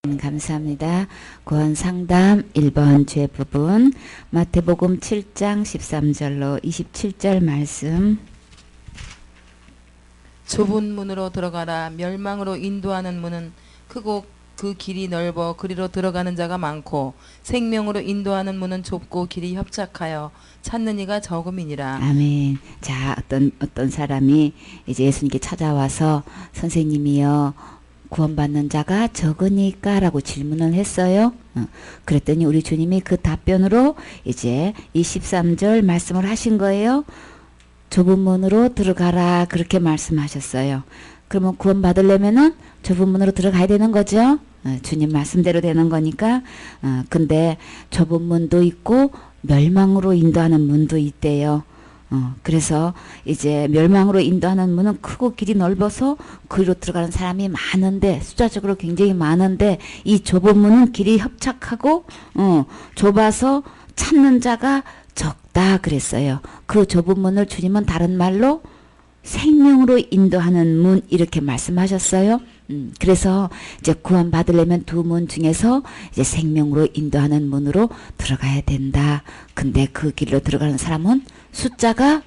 감사합니다. 구원상담 1번 죄 부분 마태복음 7장 13절로 27절 말씀. 좁은 문으로 들어가라. 멸망으로 인도하는 문은 크고 그 길이 넓어 그리로 들어가는 자가 많고 생명으로 인도하는 문은 좁고 길이 협착하여 찾는 이가 적음이니라. 아멘. 자, 어떤 사람이 이제 예수님께 찾아와서 선생님이여 구원받는 자가 적으니까 라고 질문을 했어요. 그랬더니 우리 주님이 그 답변으로 이제 23절 말씀을 하신 거예요. 좁은 문으로 들어가라 그렇게 말씀하셨어요. 그러면 구원받으려면은 좁은 문으로 들어가야 되는 거죠. 주님 말씀대로 되는 거니까. 근데 좁은 문도 있고 멸망으로 인도하는 문도 있대요. 그래서 이제 멸망으로 인도하는 문은 크고 길이 넓어서 그리로 들어가는 사람이 많은데 숫자적으로 굉장히 많은데 이 좁은 문은 길이 협착하고 좁아서 찾는 자가 적다 그랬어요. 그 좁은 문을 주님은 다른 말로 생명으로 인도하는 문 이렇게 말씀하셨어요. 그래서 이제 구원 받으려면 두 문 중에서 이제 생명으로 인도하는 문으로 들어가야 된다. 근데 그 길로 들어가는 사람은 숫자가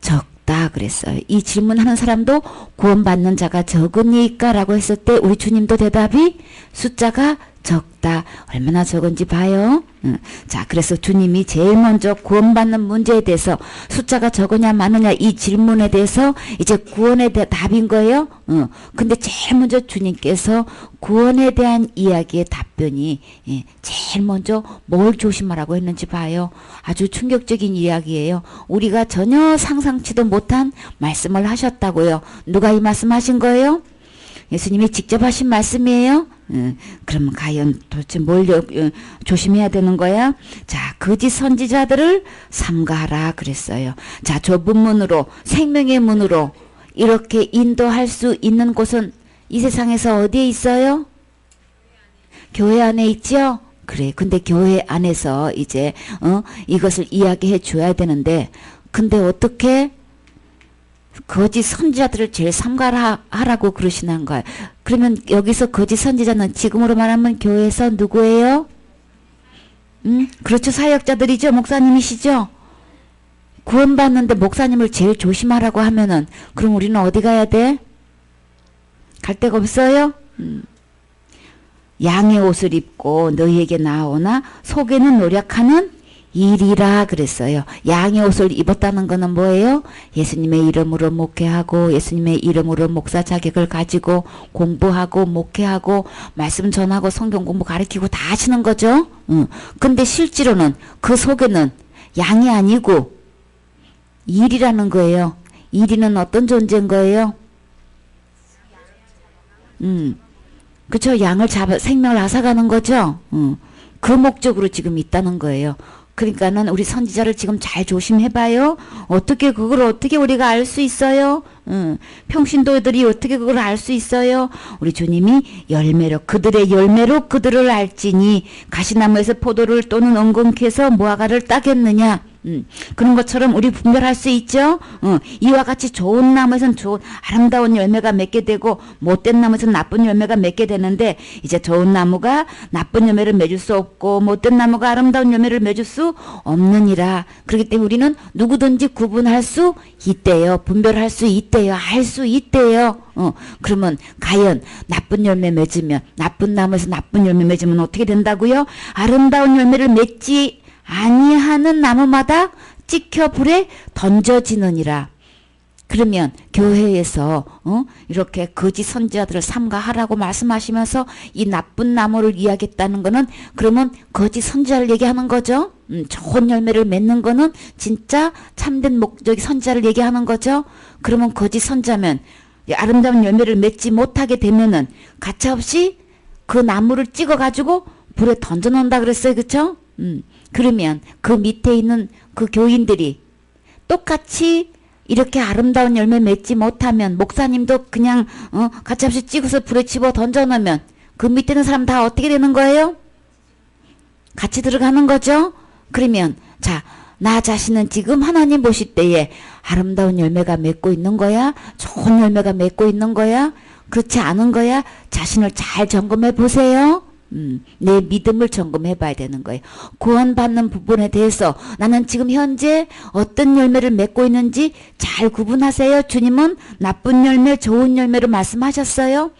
적다 그랬어요. 이 질문하는 사람도 구원받는 자가 적으니까 라고 했을 때 우리 주님도 대답이 숫자가 적다. 얼마나 적은지 봐요. 자, 그래서 주님이 제일 먼저 구원받는 문제에 대해서 숫자가 적으냐 많으냐 이 질문에 대해서 이제 구원에 대한 답인 거예요. 근데 제일 먼저 주님께서 구원에 대한 이야기의 답변이 제일 먼저 뭘 조심하라고 했는지 봐요. 아주 충격적인 이야기예요. 우리가 전혀 상상치도 못한 말씀을 하셨다고요. 누가 이 말씀하신 거예요? 예수님이 직접 하신 말씀이에요. 그러면 과연 도대체 뭘 조심해야 되는 거야? 자, 거짓 선지자들을 삼가하라 그랬어요. 자, 좁은 문으로 생명의 문으로 이렇게 인도할 수 있는 곳은 이 세상에서 어디에 있어요? 교회 안에 있죠? 그래. 근데 교회 안에서 이제 이것을 이야기해 줘야 되는데 근데 어떻게 거짓 선지자들을 제일 삼가하라고 그러시는 거예요. 그러면 여기서 거짓 선지자는 지금으로 말하면 교회에서 누구예요? 그렇죠. 사역자들이죠. 목사님이시죠. 구원받는데 목사님을 제일 조심하라고 하면은 그럼 우리는 어디 가야 돼? 갈 데가 없어요? 양의 옷을 입고 너희에게 나오나 속에는 노력하는 일이라 그랬어요. 양의 옷을 입었다는 거는 뭐예요? 예수님의 이름으로 목회하고 예수님의 이름으로 목사 자격을 가지고 공부하고 목회하고 말씀 전하고 성경 공부 가르치고 다 하시는 거죠. 근데 실제로는 그 속에는 양이 아니고 일이라는 거예요. 일이는 어떤 존재인 거예요? 그쵸? 양을 생명을 앗아가는 거죠. 그 목적으로 지금 있다는 거예요. 그러니까는 우리 선지자를 지금 잘 조심해봐요. 어떻게 그걸 어떻게 우리가 알 수 있어요? 평신도들이 어떻게 그걸 알 수 있어요? 우리 주님이 열매로 그들의 열매로 그들을 알지니 가시나무에서 포도를 또는 엉겅퀴에서 무화과를 따겠느냐. 그런 것처럼 우리 분별할 수 있죠. 이와 같이 좋은 나무에서는 좋은 아름다운 열매가 맺게 되고 못된 나무에서는 나쁜 열매가 맺게 되는데 이제 좋은 나무가 나쁜 열매를 맺을 수 없고 못된 나무가 아름다운 열매를 맺을 수 없느니라. 그렇기 때문에 우리는 누구든지 구분할 수 있대요. 분별할 수 있대요. 알 수 있대요. 그러면 과연 나쁜 열매 맺으면 나쁜 나무에서 나쁜 열매 맺으면 어떻게 된다고요? 아름다운 열매를 맺지 아니하는 나무마다 찍혀 불에 던져지느니라. 그러면 교회에서 이렇게 거짓 선지자들을 삼가하라고 말씀하시면서 이 나쁜 나무를 이야기했다는 거는 그러면 거짓 선지자를 얘기하는 거죠. 좋은 열매를 맺는 거는 진짜 참된 목적이 선지자를 얘기하는 거죠. 그러면 거짓 선지자면 아름다운 열매를 맺지 못하게 되면은 가차없이 그 나무를 찍어가지고 불에 던져놓는다 그랬어요. 그쵸? 그러면 그 밑에 있는 그 교인들이 똑같이 이렇게 아름다운 열매 맺지 못하면 목사님도 그냥 가차없이 찍어서 불에 집어 던져놓으면 그 밑에 있는 사람 다 어떻게 되는 거예요? 같이 들어가는 거죠? 그러면 자, 나 자신은 지금 하나님 보실 때에 아름다운 열매가 맺고 있는 거야? 좋은 열매가 맺고 있는 거야? 그렇지 않은 거야? 자신을 잘 점검해 보세요. 내 믿음을 점검해 봐야 되는 거예요. 구원받는 부분에 대해서 나는 지금 현재 어떤 열매를 맺고 있는지 잘 구분하세요. 주님은 나쁜 열매, 좋은 열매로 말씀하셨어요.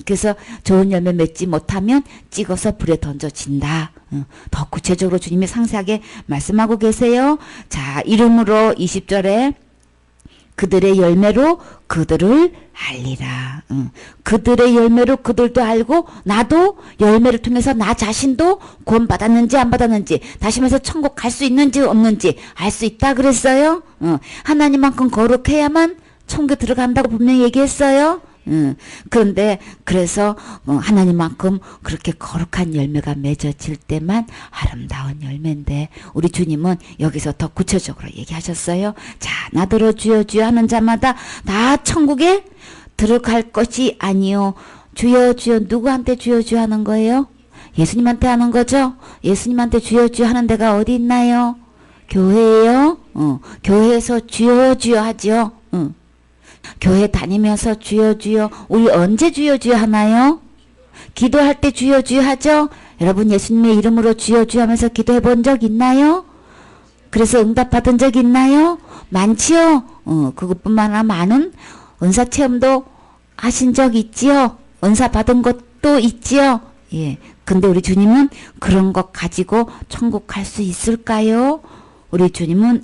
그래서 좋은 열매 맺지 못하면 찍어서 불에 던져진다. 더 구체적으로 주님이 상세하게 말씀하고 계세요. 자, 이름으로 20절에 그들의 열매로 그들을 알리라. 그들의 열매로 그들도 알고 나도 열매를 통해서 나 자신도 구원 받았는지 안 받았는지 다시 말해서 천국 갈 수 있는지 없는지 알 수 있다 그랬어요. 하나님만큼 거룩해야만 천국에 들어간다고 분명히 얘기했어요. 그런데 그래서 하나님만큼 그렇게 거룩한 열매가 맺어질 때만 아름다운 열매인데 우리 주님은 여기서 더 구체적으로 얘기하셨어요. 자, 나더러 주여 주여 하는 자마다 다 천국에 들어갈 것이 아니요. 주여 주여 누구한테 주여 주여 하는 거예요? 예수님한테 하는 거죠? 예수님한테 주여 주여 하는 데가 어디 있나요? 교회예요. 교회에서 주여 주여 하죠. 교회 다니면서 주여 주여 우리 언제 주여 주여 하나요? 기도할 때 주여 주여 하죠? 여러분 예수님의 이름으로 주여 주여 하면서 기도해 본 적 있나요? 그래서 응답 받은 적 있나요? 많지요? 그것뿐만 아니라 많은 은사 체험도 하신 적 있지요? 은사 받은 것도 있지요? 예. 근데 우리 주님은 그런 것 가지고 천국 갈 수 있을까요? 우리 주님은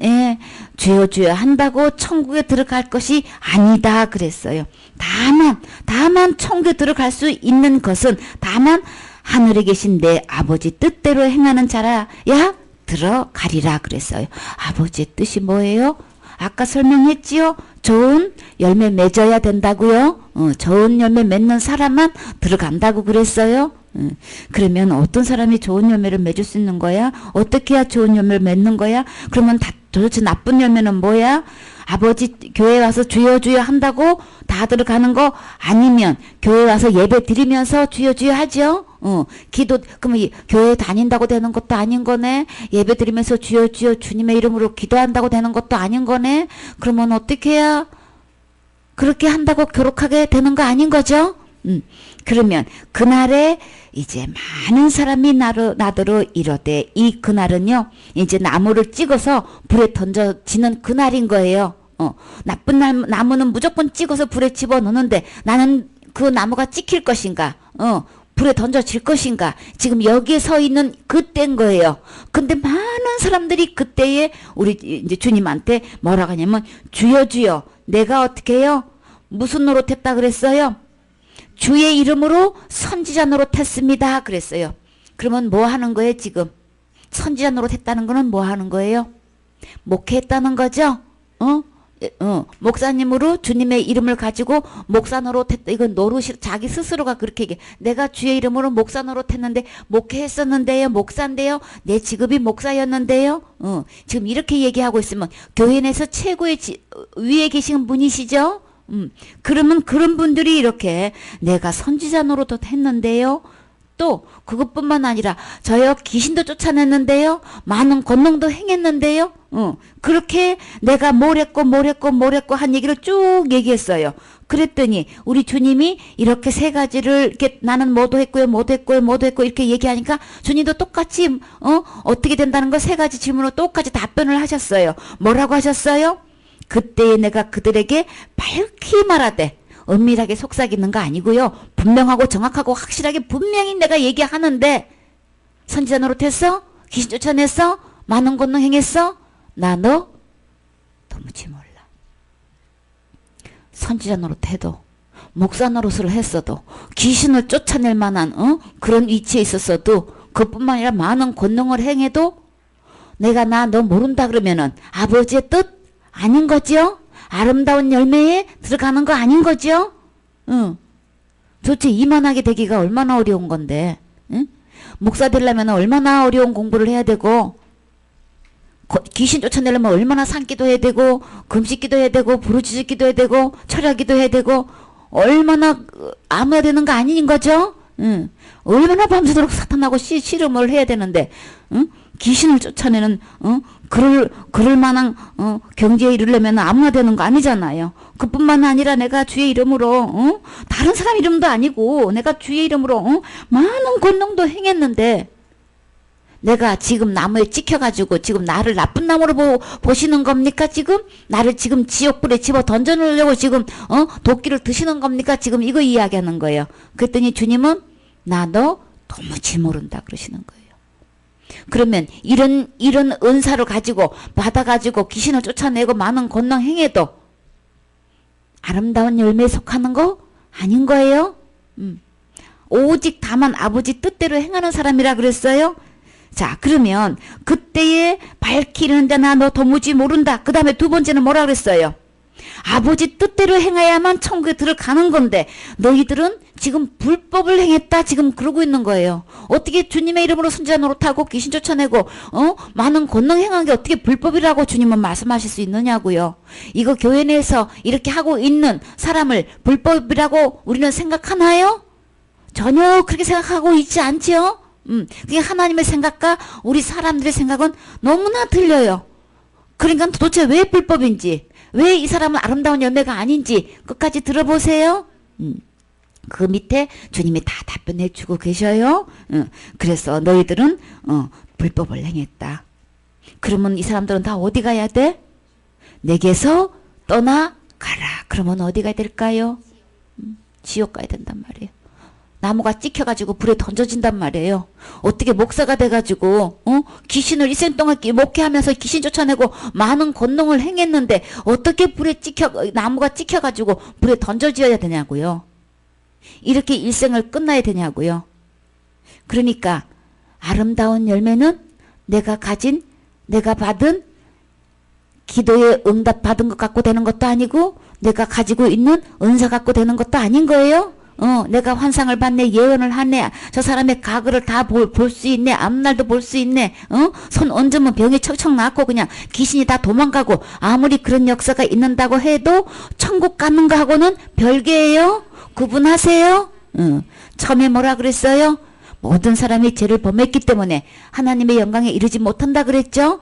주여 주여 한다고 천국에 들어갈 것이 아니다 그랬어요. 다만 천국에 들어갈 수 있는 것은 다만 하늘에 계신 내 아버지 뜻대로 행하는 자라야 들어가리라 그랬어요. 아버지의 뜻이 뭐예요? 아까 설명했지요? 좋은 열매 맺어야 된다고요. 좋은 열매 맺는 사람만 들어간다고 그랬어요. 그러면 어떤 사람이 좋은 열매를 맺을 수 있는 거야? 어떻게 해야 좋은 열매를 맺는 거야? 그러면 도대체 나쁜 열매는 뭐야? 아버지 교회 와서 주여 주여 한다고 다 들어가는 거 아니면 교회 와서 예배 드리면서 주여 주여 하죠? 그러면 교회 다닌다고 되는 것도 아닌 거네? 예배 드리면서 주여 주여 주님의 이름으로 기도한다고 되는 것도 아닌 거네? 그러면 어떻게 해야 그렇게 한다고 교록하게 되는 거 아닌 거죠? 그러면 그날에 이제 많은 사람이 나더러 이러되 이 그날은요 이제 나무를 찍어서 불에 던져지는 그날인 거예요. 나쁜 나무는 무조건 찍어서 불에 집어넣는데 나는 그 나무가 찍힐 것인가? 불에 던져질 것인가? 지금 여기에 서 있는 그때인 거예요. 근데 많은 사람들이 그때에 우리 이제 주님한테 뭐라고 하냐면 주여 주여 내가 어떻게 해요? 무슨 노릇했다 그랬어요? 주의 이름으로 선지자 노릇했습니다 그랬어요. 그러면 뭐 하는 거예요 지금? 선지자 노릇했다는 거는 뭐 하는 거예요? 목회했다는 거죠? 목사님으로 주님의 이름을 가지고 목사 노릇했다. 이건 노릇이 자기 스스로가 그렇게 얘기해. 내가 주의 이름으로 목사 노릇했는데 목회했었는데요. 목사인데요. 내 직업이 목사였는데요. 지금 이렇게 얘기하고 있으면 교회 내에서 최고의 위에 계신 분이시죠? 그러면 그런 분들이 이렇게 내가 선지자 노릇도 했는데요. 또 그것뿐만 아니라 저요 귀신도 쫓아냈는데요. 많은 권능도 행했는데요. 그렇게 내가 뭘 했고 한 얘기를 쭉 얘기했어요. 그랬더니 우리 주님이 이렇게 세 가지를 이렇게 나는 뭐도 했고요 이렇게 얘기하니까 주님도 똑같이 어떻게 된다는 거 세 가지 질문으로 똑같이 답변을 하셨어요. 뭐라고 하셨어요? 그때에 내가 그들에게 밝히 말하되 은밀하게 속삭이는 거 아니고요. 분명하고 정확하고 확실하게 분명히 내가 얘기하는데 선지자 노릇했어? 귀신 쫓아냈어? 많은 권능 행했어? 나 너 도무지 몰라. 선지자 노릇해도 목사 노릇을 했어도 귀신을 쫓아낼 만한 그런 위치에 있었어도 그뿐만 아니라 많은 권능을 행해도 내가 나 너 모른다 그러면은 아버지의 뜻 아닌 거죠? 아름다운 열매에 들어가는 거 아닌 거죠? 도대체 이만하게 되기가 얼마나 어려운 건데, 목사 되려면 얼마나 어려운 공부를 해야 되고, 귀신 쫓아내려면 얼마나 산기도 해야 되고, 금식기도 해야 되고, 부르짖기도 해야 되고, 철야기도 해야 되고, 얼마나 암해야 되는 거 아닌 거죠? 응. 얼마나 밤새도록 사탄하고 씨름을 해야 되는데, 응? 귀신을 쫓아내는, 그럴 만한, 경지에 이르려면 아무나 되는 거 아니잖아요. 그뿐만 아니라 내가 주의 이름으로, 다른 사람 이름도 아니고, 내가 주의 이름으로, 많은 권능도 행했는데, 내가 지금 나무에 찍혀가지고 지금 나를 나쁜 나무로 보시는 겁니까 지금? 나를 지금 지옥불에 집어 던져놓으려고 지금 도끼를 드시는 겁니까 지금? 이거 이야기하는 거예요. 그랬더니 주님은 나 너 도무지 모른다 그러시는 거예요. 그러면 이런 은사를 가지고 받아가지고 귀신을 쫓아내고 많은 권능 행해도 아름다운 열매에 속하는 거 아닌 거예요. 오직 다만 아버지 뜻대로 행하는 사람이라 그랬어요. 자, 그러면 그때에 밝히는데 나 너 도무지 모른다. 그 다음에 두 번째는 뭐라 그랬어요? 아버지 뜻대로 행해야만 천국에 들어가는 건데 너희들은 지금 불법을 행했다 지금 그러고 있는 거예요. 어떻게 주님의 이름으로 선지자 노릇하고 귀신 쫓아내고 많은 권능 행한 게 어떻게 불법이라고 주님은 말씀하실 수 있느냐고요. 이거 교회 내에서 이렇게 하고 있는 사람을 불법이라고 우리는 생각하나요? 전혀 그렇게 생각하고 있지 않지요? 그게 하나님의 생각과 우리 사람들의 생각은 너무나 틀려요. 그러니까 도대체 왜 불법인지, 왜 이 사람은 아름다운 열매가 아닌지 끝까지 들어보세요. 그 밑에 주님이 다 답변해 주고 계셔요. 그래서 너희들은 불법을 행했다. 그러면 이 사람들은 다 어디 가야 돼? 내게서 떠나가라. 그러면 어디 가야 될까요? 지옥 가야 된단 말이에요. 나무가 찍혀가지고 불에 던져진단 말이에요. 어떻게 목사가 돼가지고 귀신을 일생 동안 목회하면서 귀신 쫓아내고 많은 권능을 행했는데 어떻게 나무가 찍혀가지고 불에 던져져야 되냐고요. 이렇게 일생을 끝나야 되냐고요. 그러니까 아름다운 열매는 내가 받은 기도에 응답 받은 것 갖고 되는 것도 아니고 내가 가지고 있는 은사 갖고 되는 것도 아닌 거예요. 내가 환상을 봤네, 예언을 하네, 저 사람의 가글을 다 볼 수 있네, 앞날도 볼 수 있네, 손 얹으면 병이 척척 낫고 그냥 귀신이 다 도망가고 아무리 그런 역사가 있는다고 해도 천국 가는 거하고는 별개예요. 구분하세요. 처음에 뭐라 그랬어요? 모든 사람이 죄를 범했기 때문에 하나님의 영광에 이르지 못한다 그랬죠.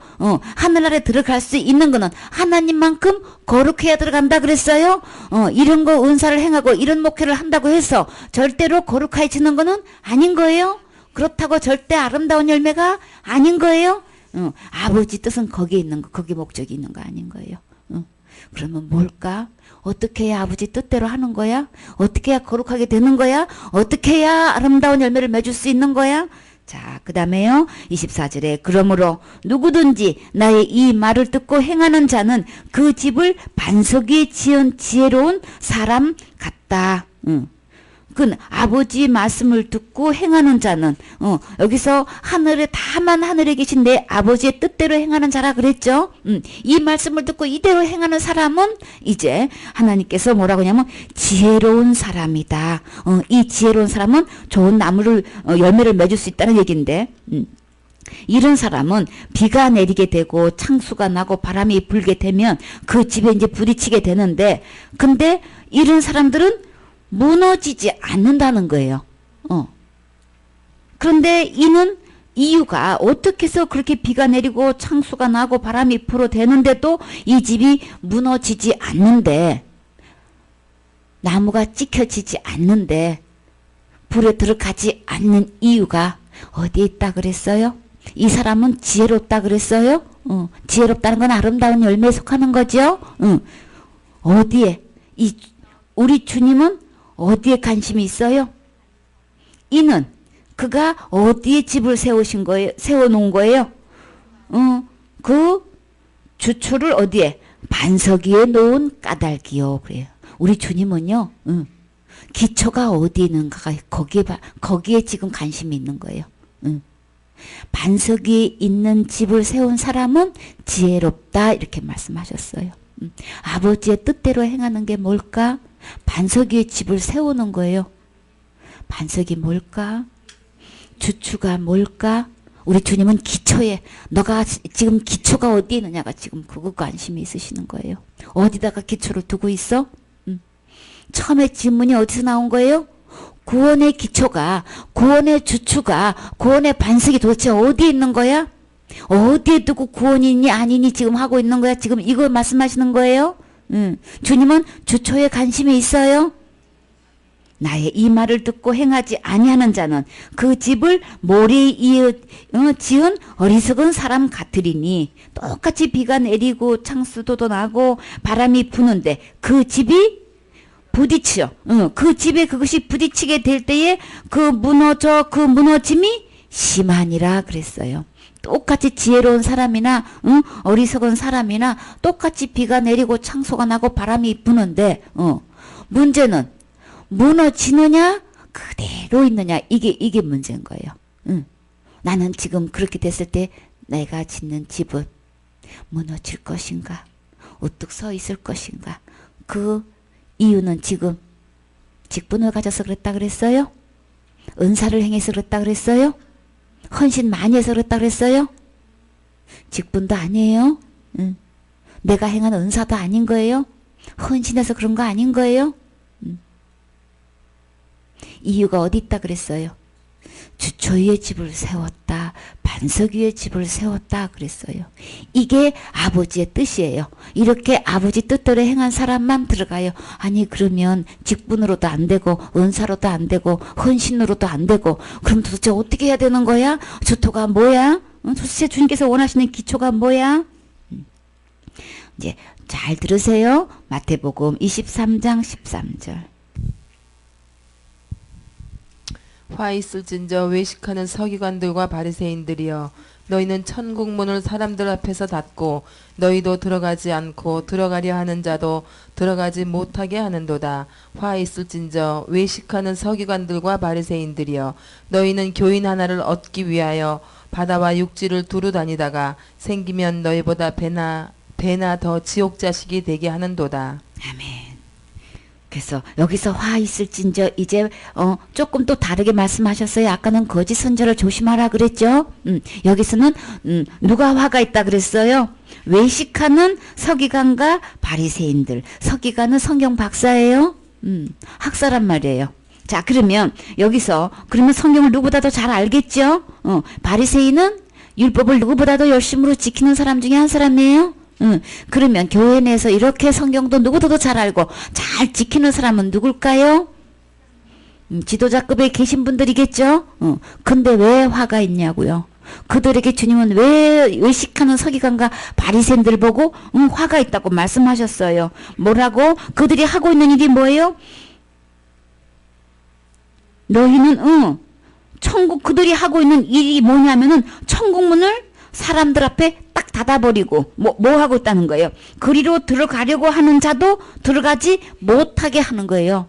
하늘나라에 들어갈 수 있는 거는 하나님만큼 거룩해야 들어간다 그랬어요. 이런 거 은사를 행하고 이런 목회를 한다고 해서 절대로 거룩해지는 거는 아닌 거예요. 그렇다고 절대 아름다운 열매가 아닌 거예요. 아버지 뜻은 거기에 있는 거, 거기 목적이 있는 거 아닌 거예요. 그러면 뭘까? 어떻게 해야 아버지 뜻대로 하는 거야? 어떻게 해야 거룩하게 되는 거야? 어떻게 해야 아름다운 열매를 맺을 수 있는 거야? 자, 그 다음에요. 24절에 그러므로 누구든지 나의 이 말을 듣고 행하는 자는 그 집을 반석 위에 지은 지혜로운 사람 같다. 그 아버지 말씀을 듣고 행하는 자는 여기서 다만 하늘에 계신 내 아버지의 뜻대로 행하는 자라 그랬죠. 이 말씀을 듣고 이대로 행하는 사람은 이제 하나님께서 뭐라고 하냐면 지혜로운 사람이다. 이 지혜로운 사람은 좋은 열매를 맺을 수 있다는 얘기인데 이런 사람은 비가 내리게 되고 창수가 나고 바람이 불게 되면 그 집에 이제 부딪히게 되는데 근데 이런 사람들은 무너지지 않는다는 거예요. 그런데 이유가 어떻게 해서 그렇게 비가 내리고 창수가 나고 바람이 불어대는데도 이 집이 무너지지 않는데 나무가 찍혀지지 않는데 불에 들어가지 않는 이유가 어디에 있다 그랬어요? 이 사람은 지혜롭다 그랬어요? 지혜롭다는 건 아름다운 열매에 속하는 거죠? 어디에? 우리 주님은 어디에 관심이 있어요? 이는 그가 어디에 집을 세워놓은 거예요? 그 주초를 어디에? 반석 위에 놓은 까닭이요. 그래요. 우리 주님은요, 기초가 어디 있는가, 거기에 지금 관심이 있는 거예요. 반석 위에 있는 집을 세운 사람은 지혜롭다. 이렇게 말씀하셨어요. 아버지의 뜻대로 행하는 게 뭘까? 반석 위에 집을 세우는 거예요. 반석이 뭘까? 주추가 뭘까? 우리 주님은 기초에 너가 지금 기초가 어디에 있느냐가 지금 그거 관심이 있으시는 거예요. 어디다가 기초를 두고 있어? 처음에 질문이 어디서 나온 거예요? 구원의 기초가, 구원의 주추가, 구원의 반석이 도대체 어디에 있는 거야? 어디에 두고 구원이니 아니니 지금 하고 있는 거야? 지금 이걸 말씀하시는 거예요? 주님은 주초에 관심이 있어요? 나의 이 말을 듣고 행하지 아니하는 자는 그 집을 모래에 지은 어리석은 사람 같으리니. 똑같이 비가 내리고 창수도도 나고 바람이 부는데 그 집이 부딪혀. 그 집에 그것이 부딪히게 될 때에 그 무너짐이 심하니라 그랬어요. 똑같이 지혜로운 사람이나 어리석은 사람이나 똑같이 비가 내리고 창소가 나고 바람이 부는데 문제는 무너지느냐 그대로 있느냐, 이게 문제인 거예요. 나는 지금 그렇게 됐을 때 내가 짓는 집은 무너질 것인가, 우뚝 서 있을 것인가. 그 이유는 지금 직분을 가져서 그랬다 그랬어요? 은사를 행해서 그랬다 그랬어요? 헌신 많이 해서 그랬다 그랬어요? 직분도 아니에요? 내가 행한 은사도 아닌 거예요? 헌신해서 그런 거 아닌 거예요? 이유가 어디 있다 그랬어요? 주초 위에 집을 세웠다, 반석 위에 집을 세웠다 그랬어요. 이게 아버지의 뜻이에요. 이렇게 아버지 뜻대로 행한 사람만 들어가요. 아니 그러면 직분으로도 안 되고 은사로도 안 되고 헌신으로도 안 되고, 그럼 도대체 어떻게 해야 되는 거야? 주토가 뭐야? 도대체 주님께서 원하시는 기초가 뭐야? 이제 잘 들으세요. 마태복음 23장 13절. 화 있을진저 외식하는 서기관들과 바리새인들이여, 너희는 천국 문을 사람들 앞에서 닫고 너희도 들어가지 않고 들어가려 하는 자도 들어가지 못하게 하는도다. 화 있을진저 외식하는 서기관들과 바리새인들이여, 너희는 교인 하나를 얻기 위하여 바다와 육지를 두루 다니다가 생기면 너희보다 배나 더 지옥 자식이 되게 하는도다. 아멘. 그래서 여기서 화 있을진저 이제 조금 또 다르게 말씀하셨어요. 아까는 거짓 선지자를 조심하라 그랬죠. 여기서는 누가 화가 있다 그랬어요? 외식하는 서기관과 바리새인들. 서기관은 성경 박사예요. 학사란 말이에요. 자, 그러면 여기서 그러면 성경을 누구보다도 잘 알겠죠? 바리새인은 율법을 누구보다도 열심으로 지키는 사람 중에 한 사람이에요. 그러면 교회 내에서 이렇게 성경도 누구보다도 잘 알고 잘 지키는 사람은 누굴까요? 지도자급에 계신 분들이겠죠? 근데 왜 화가 있냐고요? 그들에게 주님은 왜 외식하는 서기관과 바리새인들 보고 화가 있다고 말씀하셨어요. 뭐라고? 그들이 하고 있는 일이 뭐예요? 너희는 천국, 그들이 하고 있는 일이 뭐냐면은 천국문을 사람들 앞에 딱 닫아버리고 뭐 하고 있다는 거예요? 그리로 들어가려고 하는 자도 들어가지 못하게 하는 거예요.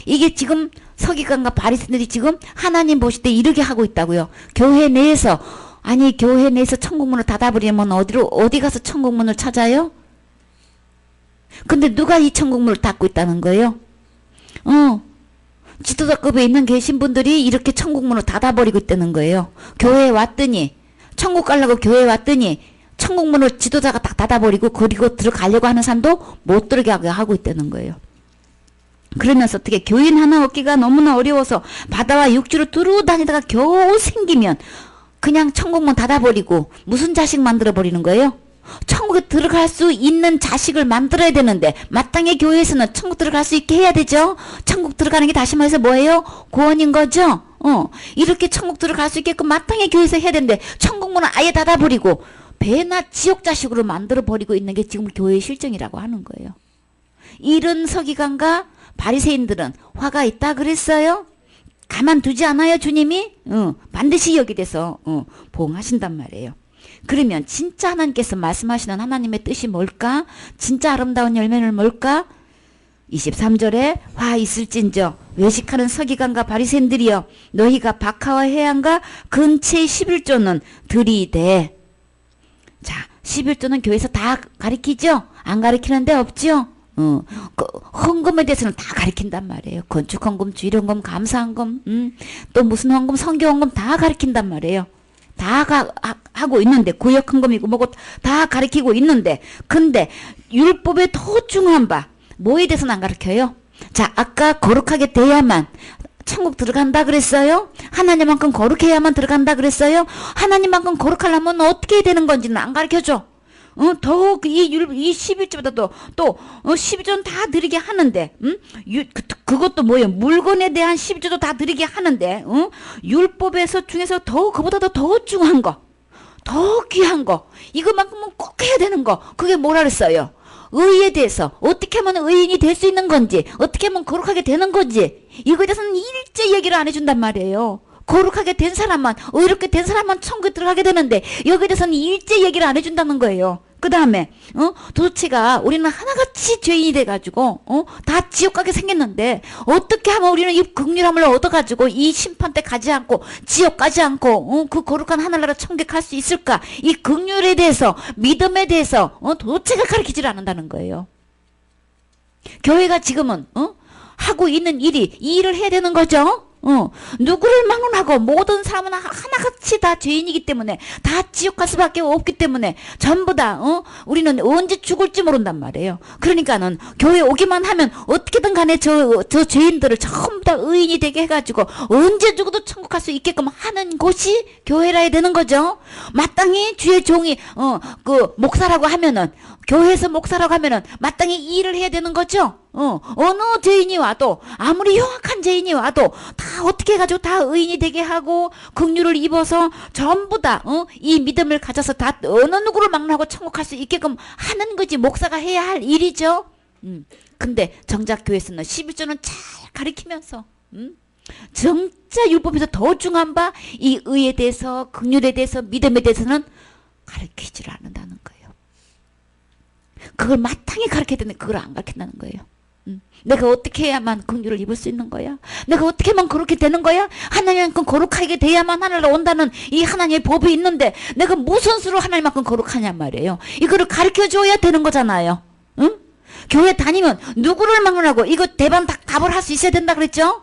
이게 지금 서기관과 바리새인들이 지금 하나님 보실 때 이렇게 하고 있다고요. 교회 내에서, 아니 교회 내에서 천국문을 닫아버리면 어디 가서 천국문을 찾아요? 근데 누가 이 천국문을 닫고 있다는 거예요? 지도자급에 있는 계신 분들이 이렇게 천국문을 닫아버리고 있다는 거예요. 교회에 왔더니, 천국 가려고 교회에 왔더니 천국문을 지도자가 다 닫아버리고 그리고 들어가려고 하는 사람도 못 들어가게 하고 있다는 거예요. 그러면서 어떻게 교인 하나 얻기가 너무나 어려워서 바다와 육지로 두루 다니다가 겨우 생기면 그냥 천국문 닫아버리고 무슨 자식 만들어버리는 거예요? 천국에 들어갈 수 있는 자식을 만들어야 되는데, 마땅히 교회에서는 천국 들어갈 수 있게 해야 되죠. 천국 들어가는 게 다시 말해서 뭐예요? 구원인 거죠. 이렇게 천국 들어갈 수 있게끔 마땅히 교회에서 해야 되는데 천국문을 아예 닫아버리고 배나 지옥 자식으로 만들어버리고 있는 게 지금 교회의 실정이라고 하는 거예요. 이런 서기관과 바리새인들은 화가 있다 그랬어요. 가만두지 않아요, 주님이? 반드시 여기 돼서 보응하신단 말이에요. 그러면 진짜 하나님께서 말씀하시는 하나님의 뜻이 뭘까? 진짜 아름다운 열매는 뭘까? 23절에 화 있을진저 외식하는 서기관과 바리새인들이여, 너희가 박하와 해안과 근처의 11조는 들이대. 자, 11조는 교회에서 다 가르치죠? 안 가르치는 데 없죠? 그 헌금에 대해서는 다 가르친단 말이에요. 건축 헌금, 주일 헌금, 감사 헌금, 또 무슨 헌금, 성교 헌금 다 가르친단 말이에요. 다 하고 있는데, 구역 헌금이고 뭐고 다 가르치고 있는데, 근데 율법의 더 중요한 바 뭐에 대해서는 안 가르쳐요? 자, 아까 거룩하게 돼야만 천국 들어간다 그랬어요? 하나님만큼 거룩해야만 들어간다 그랬어요? 하나님만큼 거룩하려면 어떻게 되는 건지는 안 가르쳐줘. 더욱 이 11조보다 또 12조는 다 드리게 하는데, 그것도 뭐예요? 물건에 대한 12조도 다 드리게 하는데, 율법에서 중에서 그보다도 더 중요한 거, 더 귀한 거, 이것만큼은 꼭 해야 되는 거, 그게 뭐라 그랬어요? 의에 대해서 어떻게 하면 의인이 될 수 있는 건지, 어떻게 하면 거룩하게 되는 건지, 이거에 대해서는 일제 얘기를 안 해준단 말이에요. 거룩하게 된 사람만, 의롭게 된 사람만 천국에 들어가게 되는데, 여기에 대해서는 일제 얘기를 안 해준다는 거예요. 그 다음에 도대체가 우리는 하나같이 죄인이 돼가지고 다 지옥 가게 생겼는데, 어떻게 하면 우리는 이 긍휼함을 얻어가지고 이 심판 때 가지 않고 지옥 가지 않고 그 거룩한 하늘나라 천국에 갈 수 있을까? 이 긍휼에 대해서, 믿음에 대해서 도대체가 가르치질 않는다는 거예요. 교회가 지금은 하고 있는 일이 이 일을 해야 되는 거죠. 누구를 막론하고 모든 사람은 하나같이 다 죄인이기 때문에, 다 지옥 갈 수밖에 없기 때문에 전부 다 우리는 언제 죽을지 모른단 말이에요. 그러니까는 교회 오기만 하면 어떻게든 간에 저 죄인들을 전부 다 의인이 되게 해가지고 언제 죽어도 천국 갈 수 있게끔 하는 곳이 교회라 해야 되는 거죠. 마땅히 주의 종이 그 목사라고 하면은, 교회에서 목사라고 하면은 마땅히 이 일을 해야 되는 거죠. 어느 죄인이 와도, 아무리 흉악한 죄인이 와도 다 어떻게 해가지고 다 의인이 되게 하고 긍휼을 입어서 전부 다 이 믿음을 가져서 다 어느 누구를 막론하고 천국 갈 수 있게끔 하는 거지, 목사가 해야 할 일이죠. 근데 정작 교회에서는 11조는 잘 가리키면서 정작 율법에서 더 중요한 바 이 의에 대해서, 긍휼에 대해서, 믿음에 대해서는 가르치질 않는다는 거예요. 그걸 마땅히 가르쳐야 되는데 그걸 안 가르친다는 거예요. 내가 어떻게 해야만 긍휼을 입을 수 있는 거야? 내가 어떻게 하면 그렇게 되는 거야? 하나님만큼 거룩하게 돼야만 하늘로 온다는 이 하나님의 법이 있는데, 내가 무슨 수로 하나님만큼 거룩하냔 말이에요. 이거를 가르쳐줘야 되는 거잖아요. 응? 교회 다니면 누구를 막론하고 이거 대반 답을 할 수 있어야 된다 그랬죠?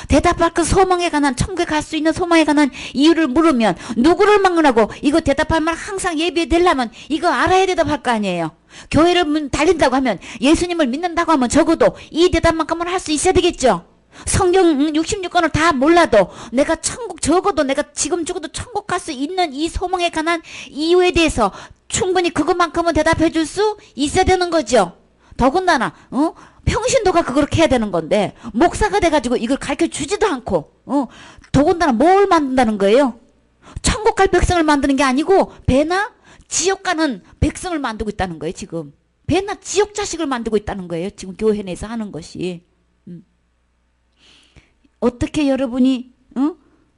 대답할 그 소망에 관한, 천국에 갈 수 있는 소망에 관한 이유를 물으면 누구를 막론하고 이거 대답할 만 항상 예비해 되려면 이거 알아야 대답할 거 아니에요. 교회를 달린다고 하면, 예수님을 믿는다고 하면 적어도 이 대답만큼은 할 수 있어야 되겠죠. 성경 66권을 다 몰라도 내가 천국, 적어도 내가 지금 죽어도 천국 갈 수 있는 이 소망에 관한 이유에 대해서 충분히 그것만큼은 대답해 줄 수 있어야 되는 거죠. 더군다나 평신도가 그렇게 해야 되는 건데, 목사가 돼가지고 이걸 가르쳐 주지도 않고 더군다나 뭘 만든다는 거예요? 천국 갈 백성을 만드는 게 아니고 배나 지옥 가는 백성을 만들고 있다는 거예요. 지금 배나 지옥 자식을 만들고 있다는 거예요. 지금 교회 내에서 하는 것이. 어떻게 여러분이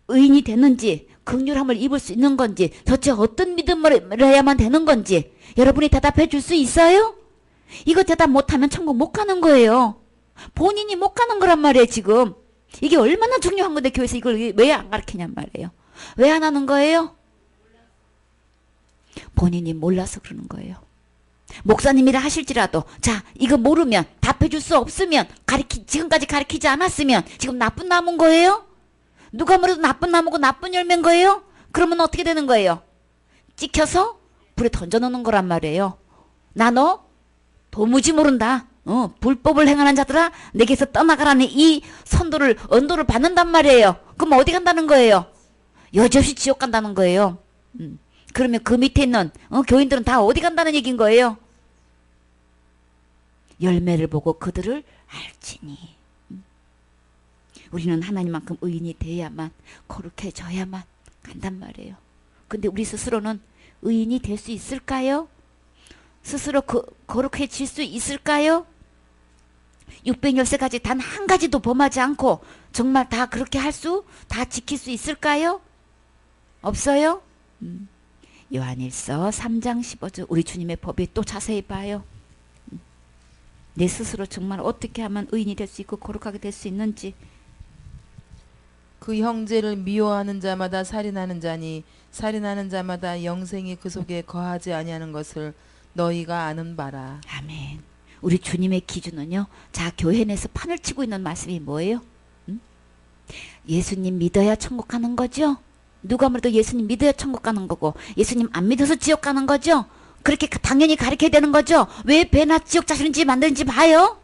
의인이 되는지, 긍휼함을 입을 수 있는 건지, 도대체 어떤 믿음을 해야만 되는 건지 여러분이 대답해 줄 수 있어요? 이거 대답 못하면 천국 못 가는 거예요. 본인이 못 가는 거란 말이에요. 지금 이게 얼마나 중요한 건데 교회에서 이걸 왜 안 가르치냔 말이에요. 왜 안 하는 거예요? 본인이 몰라서 그러는 거예요. 목사님이라 하실지라도, 자, 이거 모르면, 답해 줄 수 없으면, 지금까지 가르치지 않았으면 지금 나쁜 나무인 거예요? 누가 뭐래도 나쁜 나무고 나쁜 열매인 거예요? 그러면 어떻게 되는 거예요? 찍혀서 불에 던져놓는 거란 말이에요. 나 너 도무지 모른다. 불법을 행하는 자들아, 내게서 떠나가라는 이 언도를 받는단 말이에요. 그럼 어디 간다는 거예요? 여지없이 지옥 간다는 거예요. 그러면 그 밑에 있는 교인들은 다 어디 간다는 얘기인 거예요? 열매를 보고 그들을 알지니. 우리는 하나님만큼 의인이 돼야만, 거룩해져야만 간단 말이에요. 근데 우리 스스로는 의인이 될 수 있을까요? 스스로 거룩해질 수 있을까요? 600열세까지 단 한 가지도 범하지 않고 정말 다 그렇게 다 지킬 수 있을까요? 없어요? 요한일서 3장 15절, 우리 주님의 법에 또 자세히 봐요. 내 스스로 정말 어떻게 하면 의인이 될 수 있고 거룩하게 될 수 있는지. 그 형제를 미워하는 자마다 살인하는 자니, 살인하는 자마다 영생이 그 속에 거하지 아니하는 것을 너희가 아는 바라. 아멘. 우리 주님의 기준은요, 자, 교회 내에서 판을 치고 있는 말씀이 뭐예요? 예수님 믿어야 천국 가는 거죠? 누가 뭐래도 예수님 믿어야 천국 가는 거고, 예수님 안 믿어서 지옥 가는 거죠? 그렇게 당연히 가르쳐야 되는 거죠? 왜 배나 지옥 자식인지 만드는지 봐요?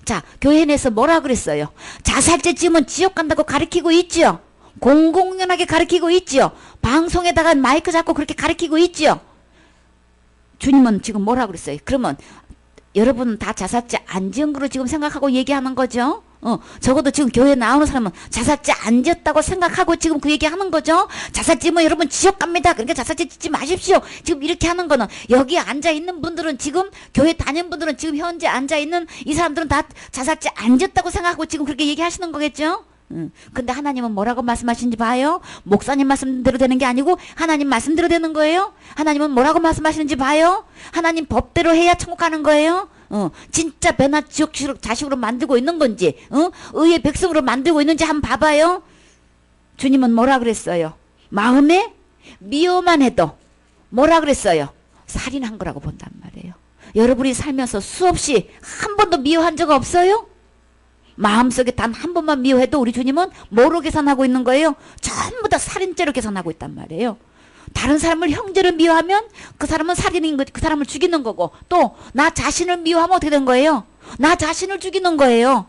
자, 교회 내에서 뭐라 그랬어요? 자살죄 지으면 지옥 간다고 가르치고 있지요. 공공연하게 가르치고 있지요. 방송에다가 마이크 잡고 그렇게 가르치고 있지요. 주님은 지금 뭐라 그랬어요? 그러면 여러분은 다 자살죄 안 지은 거로 지금 생각하고 얘기하는 거죠? 적어도 지금 교회 나오는 사람은 자살죄 안 지었다고 생각하고 지금 그 얘기하는 거죠? 자살죄면 여러분 지옥 갑니다. 그러니까 자살죄 짓지 마십시오. 지금 이렇게 하는 거는 여기 앉아 있는 분들은 지금 교회 다니는 분들은 지금 현재 앉아 있는 이 사람들은 다 자살죄 안 지었다고 생각하고 지금 그렇게 얘기하시는 거겠죠? 근데 하나님은 뭐라고 말씀하시는지 봐요. 목사님 말씀대로 되는 게 아니고 하나님 말씀대로 되는 거예요. 하나님은 뭐라고 말씀하시는지 봐요. 하나님 법대로 해야 천국 가는 거예요. 진짜 배나 지옥 자식으로 만들고 있는 건지, 의의 백성으로 만들고 있는지 한번 봐봐요. 주님은 뭐라 그랬어요? 마음에 미워만 해도 뭐라 그랬어요? 살인한 거라고 본단 말이에요. 여러분이 살면서 수없이 한 번도 미워한 적 없어요? 마음속에 단 한 번만 미워해도 우리 주님은 뭐로 계산하고 있는 거예요? 전부 다 살인죄로 계산하고 있단 말이에요. 다른 사람을 형제를 미워하면 그 사람은 살인인 거지. 그 사람을 죽이는 거고, 또 나 자신을 미워하면 어떻게 된 거예요? 나 자신을 죽이는 거예요.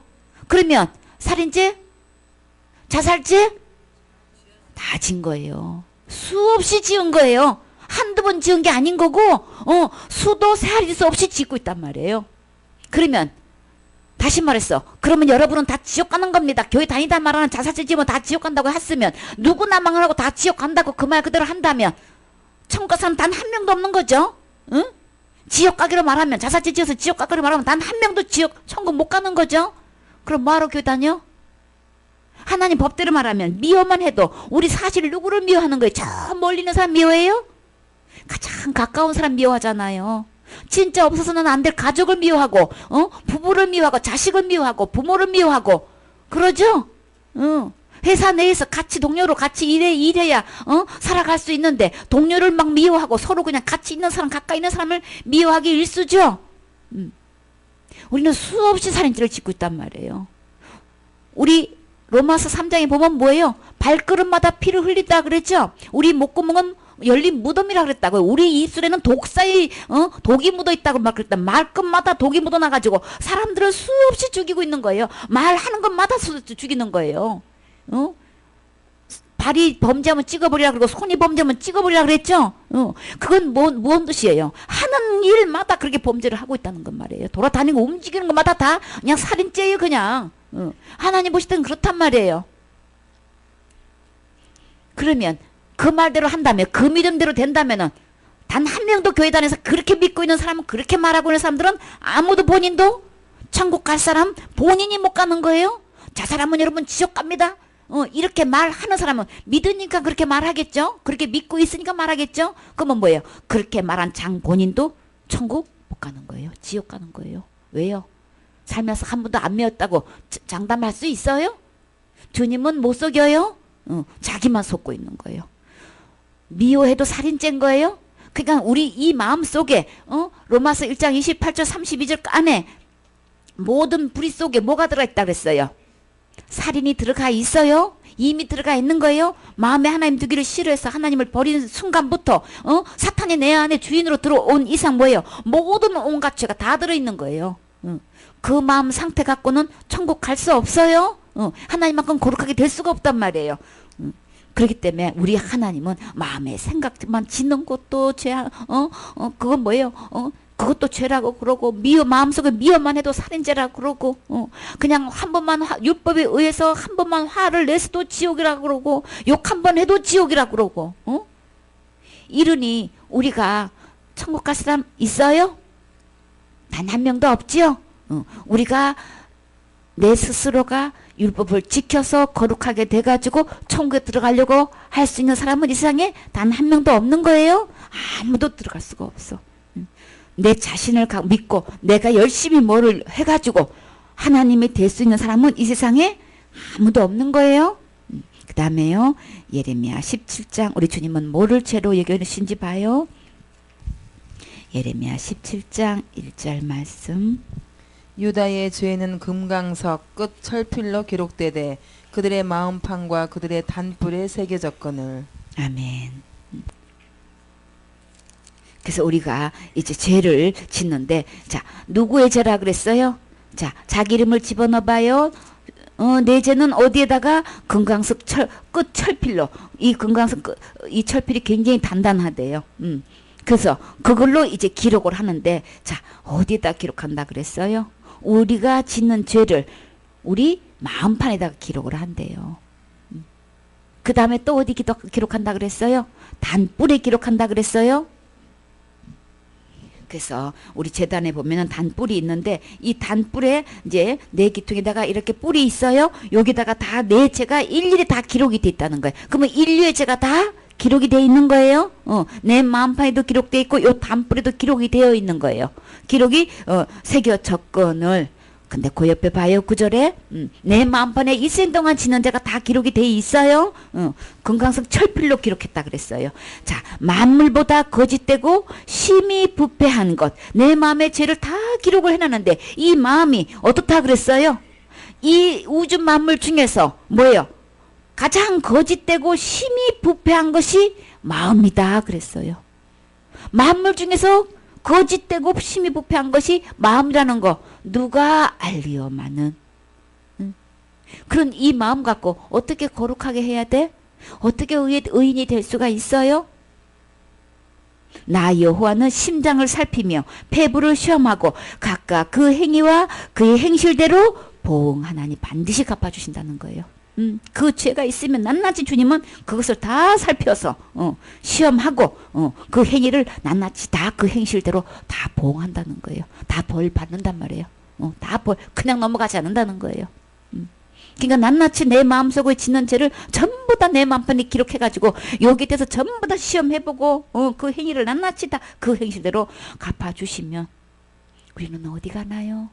그러면 살인죄? 자살죄? 다 진 거예요. 수없이 지은 거예요. 한두 번 지은 게 아닌 거고, 수도 세할 수 없이 짓고 있단 말이에요. 그러면 다시 말했어. 그러면 여러분은 다 지옥 가는 겁니다. 교회 다니다 말하는 자살죄 지으면 다 지옥 간다고 했으면, 누구나 망하고 다 지옥 간다고 그 말 그대로 한다면 천국 갈 사람 단 한 명도 없는 거죠. 응? 지옥 가기로 말하면, 자살죄 지어서 지옥 가기로 말하면 단 한 명도 천국 못 가는 거죠. 그럼 뭐하러 교회 다녀? 하나님 법대로 말하면 미워만 해도 우리 사실 누구를 미워하는 거예요? 저 멀리 있는 사람 미워해요? 가장 가까운 사람 미워하잖아요. 진짜 없어서는 안 될 가족을 미워하고, 부부를 미워하고, 자식을 미워하고, 부모를 미워하고, 그러죠? 회사 내에서 같이 동료로 같이 일해야, 살아갈 수 있는데, 동료를 막 미워하고, 서로 그냥 같이 있는 사람, 가까이 있는 사람을 미워하기 일쑤죠? 우리는 수없이 살인죄를 짓고 있단 말이에요. 우리 로마서 3장에 보면 뭐예요? 발걸음마다 피를 흘리다 그랬죠? 우리 목구멍은 열린 무덤이라 그랬다고요. 우리 입술에는 독사의 독이 묻어 있다고 막 그랬다. 말끝마다 독이 묻어 나가지고 사람들을 수없이 죽이고 있는 거예요. 말하는 것마다 죽이는 거예요. 발이 범죄하면 찍어버리라 그러고 손이 범죄하면 찍어버리라 그랬죠. 그건 뭔 뜻이에요? 하는 일마다 그렇게 범죄를 하고 있다는 것 말이에요. 돌아다니고 움직이는 것마다 다 그냥 살인죄예요. 그냥. 하나님 보실 때는 그렇단 말이에요. 그러면 그 말대로 한다면, 그 믿음대로 된다면은 단 한 명도 교회 다녀서 그렇게 믿고 있는 사람은, 그렇게 말하고 있는 사람들은 아무도 본인도 천국 갈 사람 본인이 못 가는 거예요. 자살하면 여러분 지옥 갑니다. 이렇게 말하는 사람은 믿으니까 그렇게 말하겠죠. 그렇게 믿고 있으니까 말하겠죠. 그러면 뭐예요? 그렇게 말한 장 본인도 천국 못 가는 거예요. 지옥 가는 거예요. 왜요? 살면서 한 번도 안 미웠다고 장담할 수 있어요? 주님은 못 속여요. 자기만 속고 있는 거예요. 미워해도 살인죄인 거예요? 그러니까 우리 이 마음 속에 로마서 1장 28절 32절 안에 모든 불의 속에 뭐가 들어가 있다고 그랬어요? 살인이 들어가 있어요? 이미 들어가 있는 거예요? 마음에 하나님 두기를 싫어해서 하나님을 버리는 순간부터 사탄이 내 안에 주인으로 들어온 이상 뭐예요? 모든 온갖 죄가 다 들어있는 거예요. 그 마음 상태 갖고는 천국 갈 수 없어요. 하나님만큼 거룩하게 될 수가 없단 말이에요. 그렇기 때문에 우리 하나님은 마음의 생각만 짓는 것도 죄, 그건 뭐예요? 그것도 죄라고 그러고, 마음속에 미워만 해도 살인죄라고 그러고, 그냥 한 번만 율법에 의해서 한 번만 화를 내서도 지옥이라고 그러고, 욕 한 번 해도 지옥이라고 그러고, 이러니 우리가 천국 갈 사람 있어요? 단 한 명도 없지요? 우리가 내 스스로가 율법을 지켜서 거룩하게 돼가지고 천국에 들어가려고 할 수 있는 사람은 이 세상에 단 한 명도 없는 거예요. 아무도 들어갈 수가 없어. 내 자신을 믿고 내가 열심히 뭐를 해가지고 하나님이 될 수 있는 사람은 이 세상에 아무도 없는 거예요. 그 다음에요, 예레미야 17장, 우리 주님은 뭐를 죄로 얘기하신지 봐요. 예레미야 17장 1절 말씀. 유다의 죄는 금강석 끝 철필로 기록되되 그들의 마음판과 그들의 단뿔에 새겨졌거늘. 아멘. 그래서 우리가 이제 죄를 짓는데, 자, 누구의 죄라 그랬어요? 자, 자기 이름을 집어넣어봐요. 내 죄는 어디에다가 금강석 끝 철필로. 이 금강석 이 철필이 굉장히 단단하대요. 그래서 그걸로 이제 기록을 하는데, 자, 어디에다 기록한다 그랬어요? 우리가 짓는 죄를 우리 마음판에다가 기록을 한대요. 그 다음에 또 어디 기록한다 그랬어요? 단뿔에 기록한다 그랬어요? 그래서 우리 제단에 보면은 단뿔이 있는데, 이 단뿔에 이제 내 기둥에다가 이렇게 뿔이 있어요. 여기다가 다 내 죄가 일일이 다 기록이 돼 있다는 거예요. 그러면 인류의 죄가 다 기록이 돼 있는 거예요. 내 마음판에도 기록돼 있고 요 단뿔에도 기록이 되어 있는 거예요. 기록이 새겨 적건을. 근데 그 옆에 봐요. 구절에 내 마음판에 일생 동안 지는 죄가 다 기록이 돼 있어요. 금강석 철필로 기록했다 그랬어요. 자, 만물보다 거짓되고 심히 부패한 것, 내 마음의 죄를 다 기록을 해놨는데, 이 마음이 어떻다 그랬어요? 이 우주 만물 중에서 뭐예요? 가장 거짓되고 심히 부패한 것이 마음이다 그랬어요. 만물 중에서 거짓되고 심히 부패한 것이 마음이라는 거 누가 알리오마는. 그런 이 마음 갖고 어떻게 거룩하게 해야 돼? 어떻게 의인이 될 수가 있어요? 나 여호와는 심장을 살피며 폐부를 시험하고 각각 그 행위와 그의 행실대로 보응하나니 반드시 갚아주신다는 거예요. 그 죄가 있으면 낱낱이 주님은 그것을 다 살펴서 시험하고 그 행위를 낱낱이 다 그 행실대로 다 보응한다는 거예요. 다 벌 받는단 말이에요. 다 벌 그냥 넘어가지 않는다는 거예요. 그러니까 낱낱이 내 마음속에 짓는 죄를 전부 다 내 마음판에 기록해가지고 여기에 대해서 전부 다 시험해보고 그 행위를 낱낱이 다 그 행실대로 갚아주시면 우리는 어디 가나요?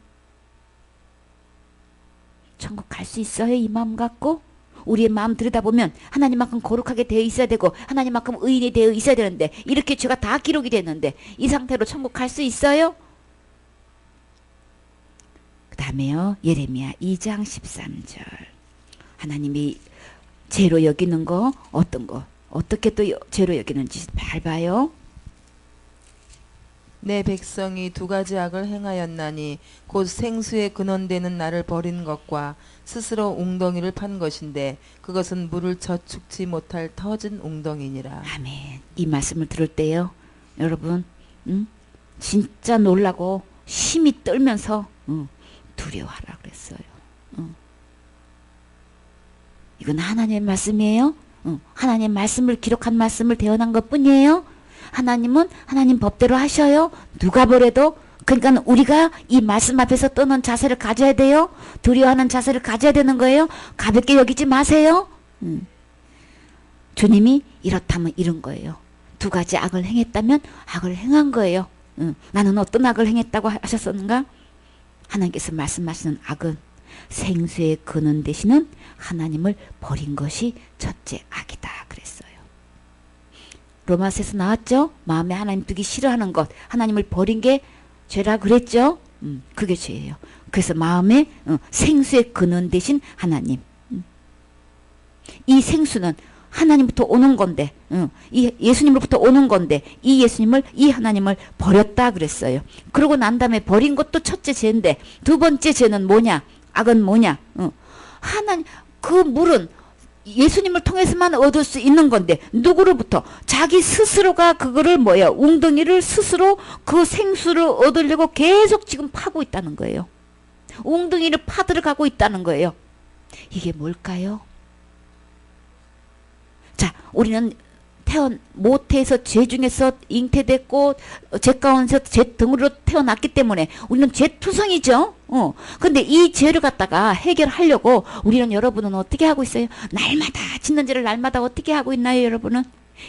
천국 갈 수 있어요? 이 마음 갖고? 우리의 마음 들여다보면 하나님만큼 거룩하게 되어 있어야 되고 하나님만큼 의인이 되어 있어야 되는데, 이렇게 죄가 다 기록이 됐는데 이 상태로 천국 갈 수 있어요? 그 다음에요, 예레미야 2장 13절. 하나님이 죄로 여기는 거, 어떤 거, 어떻게 또 죄로 여기는지 잘 봐요. 내 백성이 두 가지 악을 행하였나니 곧 생수의 근원되는 나를 버린 것과 스스로 웅덩이를 판 것인데 그것은 물을 저축지 못할 터진 웅덩이니라. 아멘. 이 말씀을 들을 때요, 여러분, 진짜 놀라고 심히 떨면서 두려워하라 그랬어요. 이건 하나님의 말씀이에요. 하나님의 말씀을 기록한 말씀을 대언한 것 뿐이에요. 하나님은 하나님 법대로 하셔요. 누가 뭐래도. 그러니까 우리가 이 말씀 앞에서 떠는 자세를 가져야 돼요. 두려워하는 자세를 가져야 되는 거예요. 가볍게 여기지 마세요. 주님이 이렇다면 이런 거예요. 두 가지 악을 행했다면 악을 행한 거예요. 나는 어떤 악을 행했다고 하셨었는가? 하나님께서 말씀하시는 악은 생수의 근원 되시는 하나님을 버린 것이 첫째 악이다 그랬어요. 로마서에서 나왔죠? 마음에 하나님 두기 싫어하는 것, 하나님을 버린 게 죄라 그랬죠? 그게 죄예요. 그래서 마음에 생수의 근원 되신 하나님, 이 생수는 하나님부터 오는 건데, 이 예수님으로부터 오는 건데 이 예수님을, 이 하나님을 버렸다 그랬어요. 그러고 난 다음에 버린 것도 첫째 죄인데 두 번째 죄는 뭐냐? 악은 뭐냐? 하나님, 그 물은 예수님을 통해서만 얻을 수 있는 건데 누구로부터? 자기 스스로가 그거를 뭐예요? 웅덩이를 스스로 그 생수를 얻으려고 계속 지금 파고 있다는 거예요. 웅덩이를 파들어가고 있다는 거예요. 이게 뭘까요? 자, 우리는 모태에서 죄 중에서 잉태됐고 죄 가운데서 죄 등으로 태어났기 때문에 우리는 죄투성이죠. 근데 이 죄를 갖다가 해결하려고 우리는, 여러분은 어떻게 하고 있어요? 날마다 짓는 죄를 날마다 어떻게 하고 있나요, 여러분은?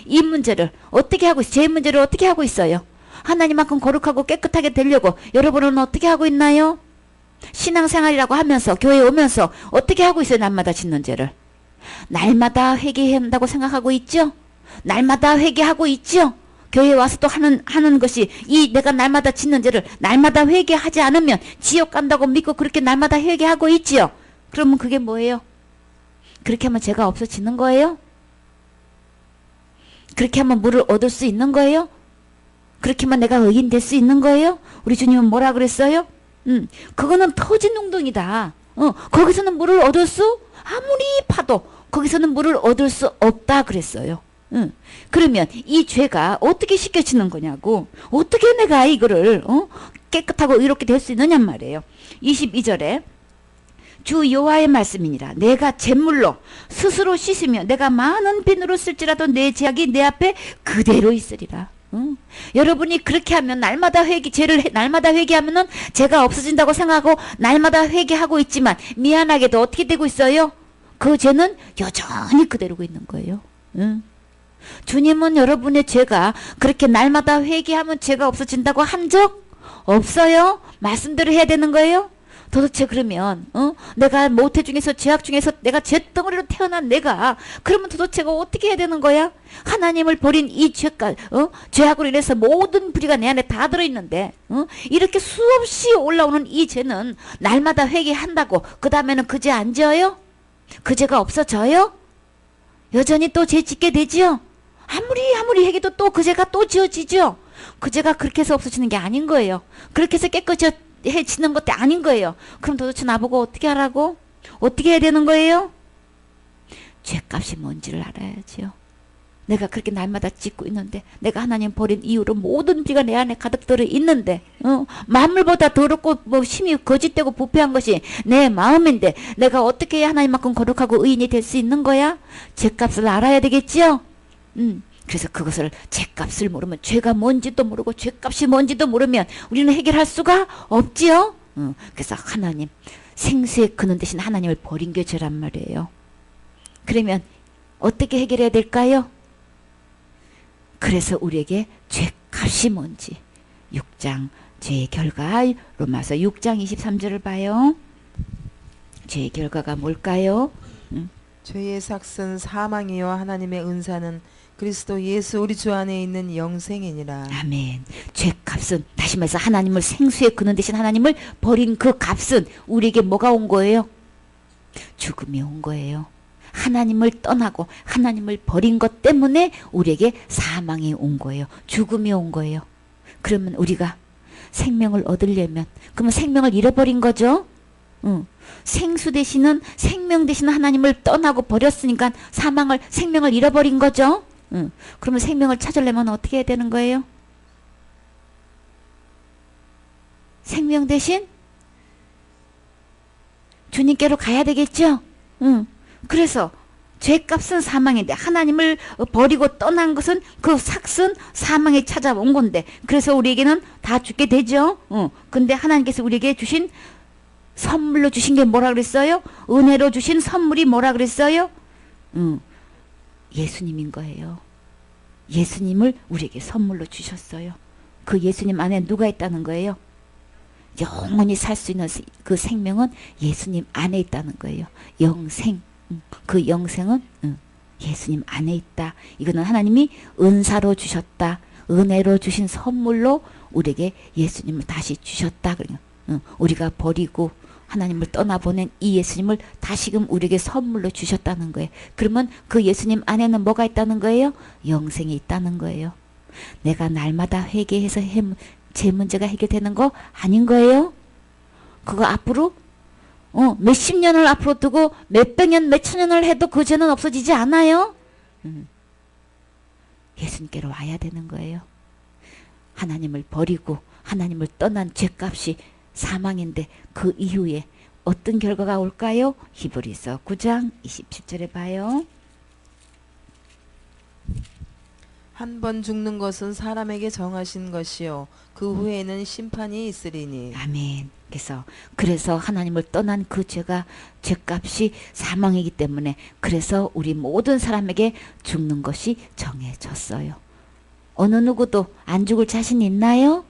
이 문제를 어떻게 하고 있어요? 죄 문제를 어떻게 하고 있어요? 하나님만큼 거룩하고 깨끗하게 되려고 여러분은 어떻게 하고 있나요? 신앙생활이라고 하면서 교회에 오면서 어떻게 하고 있어요? 날마다 짓는 죄를 날마다 회개해야 한다고 생각하고 있죠? 날마다 회개하고 있죠? 교회에 와서 또 하는 것이, 이 내가 날마다 짓는 죄를 날마다 회개하지 않으면 지옥 간다고 믿고 그렇게 날마다 회개하고 있지요? 그러면 그게 뭐예요? 그렇게 하면 죄가 없어지는 거예요? 그렇게 하면 물을 얻을 수 있는 거예요? 그렇게 하면 내가 의인 될 수 있는 거예요? 우리 주님은 뭐라 그랬어요? 그거는 터진 웅덩이다. 거기서는 물을 얻을 수 아무리 파도 거기서는 물을 얻을 수 없다 그랬어요. 그러면 이 죄가 어떻게 씻겨지는 거냐고. 어떻게 내가 이거를 깨끗하고 의롭게 될 수 있느냐 말이에요. 22절에 주 여호와의 말씀이니라. 내가 잿물로 스스로 씻으며 내가 많은 비누로 쓸지라도 내 죄악이 내 앞에 그대로 있으리라. 여러분이 그렇게 하면 날마다 날마다 회개하면은 죄가 없어진다고 생각하고 날마다 회개하고 있지만 미안하게도 어떻게 되고 있어요? 그 죄는 여전히 그대로고 있는 거예요. 주님은 여러분의 죄가 그렇게 날마다 회개하면 죄가 없어진다고 한 적 없어요? 말씀대로 해야 되는 거예요? 도대체 그러면 내가 모태 중에서 죄악 중에서 내가 죄덩어리로 태어난 내가 그러면 도대체가 어떻게 해야 되는 거야? 하나님을 버린 이 죄악으로 인해서 모든 불의가 내 안에 다 들어있는데 이렇게 수없이 올라오는 이 죄는 날마다 회개한다고 그 다음에는 그 죄 안 지어요? 그 죄가 없어져요? 여전히 또 죄 짓게 되지요? 아무리 회개도 또 그 죄가 또 지어지죠? 그 죄가 그렇게 해서 없어지는 게 아닌 거예요. 그렇게 해서 깨끗해지는 것도 아닌 거예요. 그럼 도대체 나보고 어떻게 하라고? 어떻게 해야 되는 거예요? 죄값이 뭔지를 알아야지요. 내가 그렇게 날마다 짓고 있는데 내가 하나님 버린 이유로 모든 비가 내 안에 가득 들어 있는데 만물보다 더럽고 심히 거짓되고 부패한 것이 내 마음인데 내가 어떻게 해야 하나님만큼 거룩하고 의인이 될 수 있는 거야? 죄값을 알아야 되겠지요? 그래서 그것을 죄값을 모르면 죄가 뭔지도 모르고 죄값이 뭔지도 모르면 우리는 해결할 수가 없지요. 그래서 하나님 생수의 근원 대신 하나님을 버린 게 죄란 말이에요. 그러면 어떻게 해결해야 될까요? 그래서 우리에게 죄값이 뭔지 6장 죄의 결과 로마서 6장 23절을 봐요. 죄의 결과가 뭘까요? 죄의 삭은 사망이요 하나님의 은사는 그리스도 예수 우리 주 안에 있는 영생이니라. 아멘. 죄값은 다시 말해서 하나님을 생수의 근원 대신 하나님을 버린 그 값은 우리에게 뭐가 온 거예요? 죽음이 온 거예요. 하나님을 떠나고 하나님을 버린 것 때문에 우리에게 사망이 온 거예요. 죽음이 온 거예요. 그러면 우리가 생명을 얻으려면 그러면 생명을 잃어버린 거죠. 생수 되시는 생명 되시는 하나님을 떠나고 버렸으니까 생명을 잃어버린 거죠. 그러면 생명을 찾으려면 어떻게 해야 되는 거예요? 생명 대신 주님께로 가야 되겠죠. 그래서 죄값은 사망인데 하나님을 버리고 떠난 것은 그 삭은 사망에 찾아온 건데 그래서 우리에게는 다 죽게 되죠. 근데 하나님께서 우리에게 주신 선물로 주신 게 뭐라 그랬어요? 은혜로 주신 선물이 뭐라 그랬어요? 예수님인 거예요. 예수님을 우리에게 선물로 주셨어요. 그 예수님 안에 누가 있다는 거예요? 영원히 살 수 있는 그 생명은 예수님 안에 있다는 거예요. 영생. 그 영생은 예수님 안에 있다. 이거는 하나님이 은사로 주셨다. 은혜로 주신 선물로 우리에게 예수님을 다시 주셨다. 우리가 버리고 하나님을 떠나보낸 이 예수님을 다시금 우리에게 선물로 주셨다는 거예요. 그러면 그 예수님 안에는 뭐가 있다는 거예요? 영생이 있다는 거예요. 내가 날마다 회개해서 제 문제가 해결되는 거 아닌 거예요? 그거 앞으로 몇십 년을 앞으로 두고 몇백 년, 몇천 년을 해도 그 죄는 없어지지 않아요? 예수님께로 와야 되는 거예요. 하나님을 버리고 하나님을 떠난 죄값이 사망인데 그 이후에 어떤 결과가 올까요? 히브리서 9장 27절에 봐요. 한 번 죽는 것은 사람에게 정하신 것이요 그 후에는 심판이 있으리니. 아멘. 그래서 하나님을 떠난 그 죄값이 사망이기 때문에 그래서 우리 모든 사람에게 죽는 것이 정해졌어요. 어느 누구도 안 죽을 자신 있나요?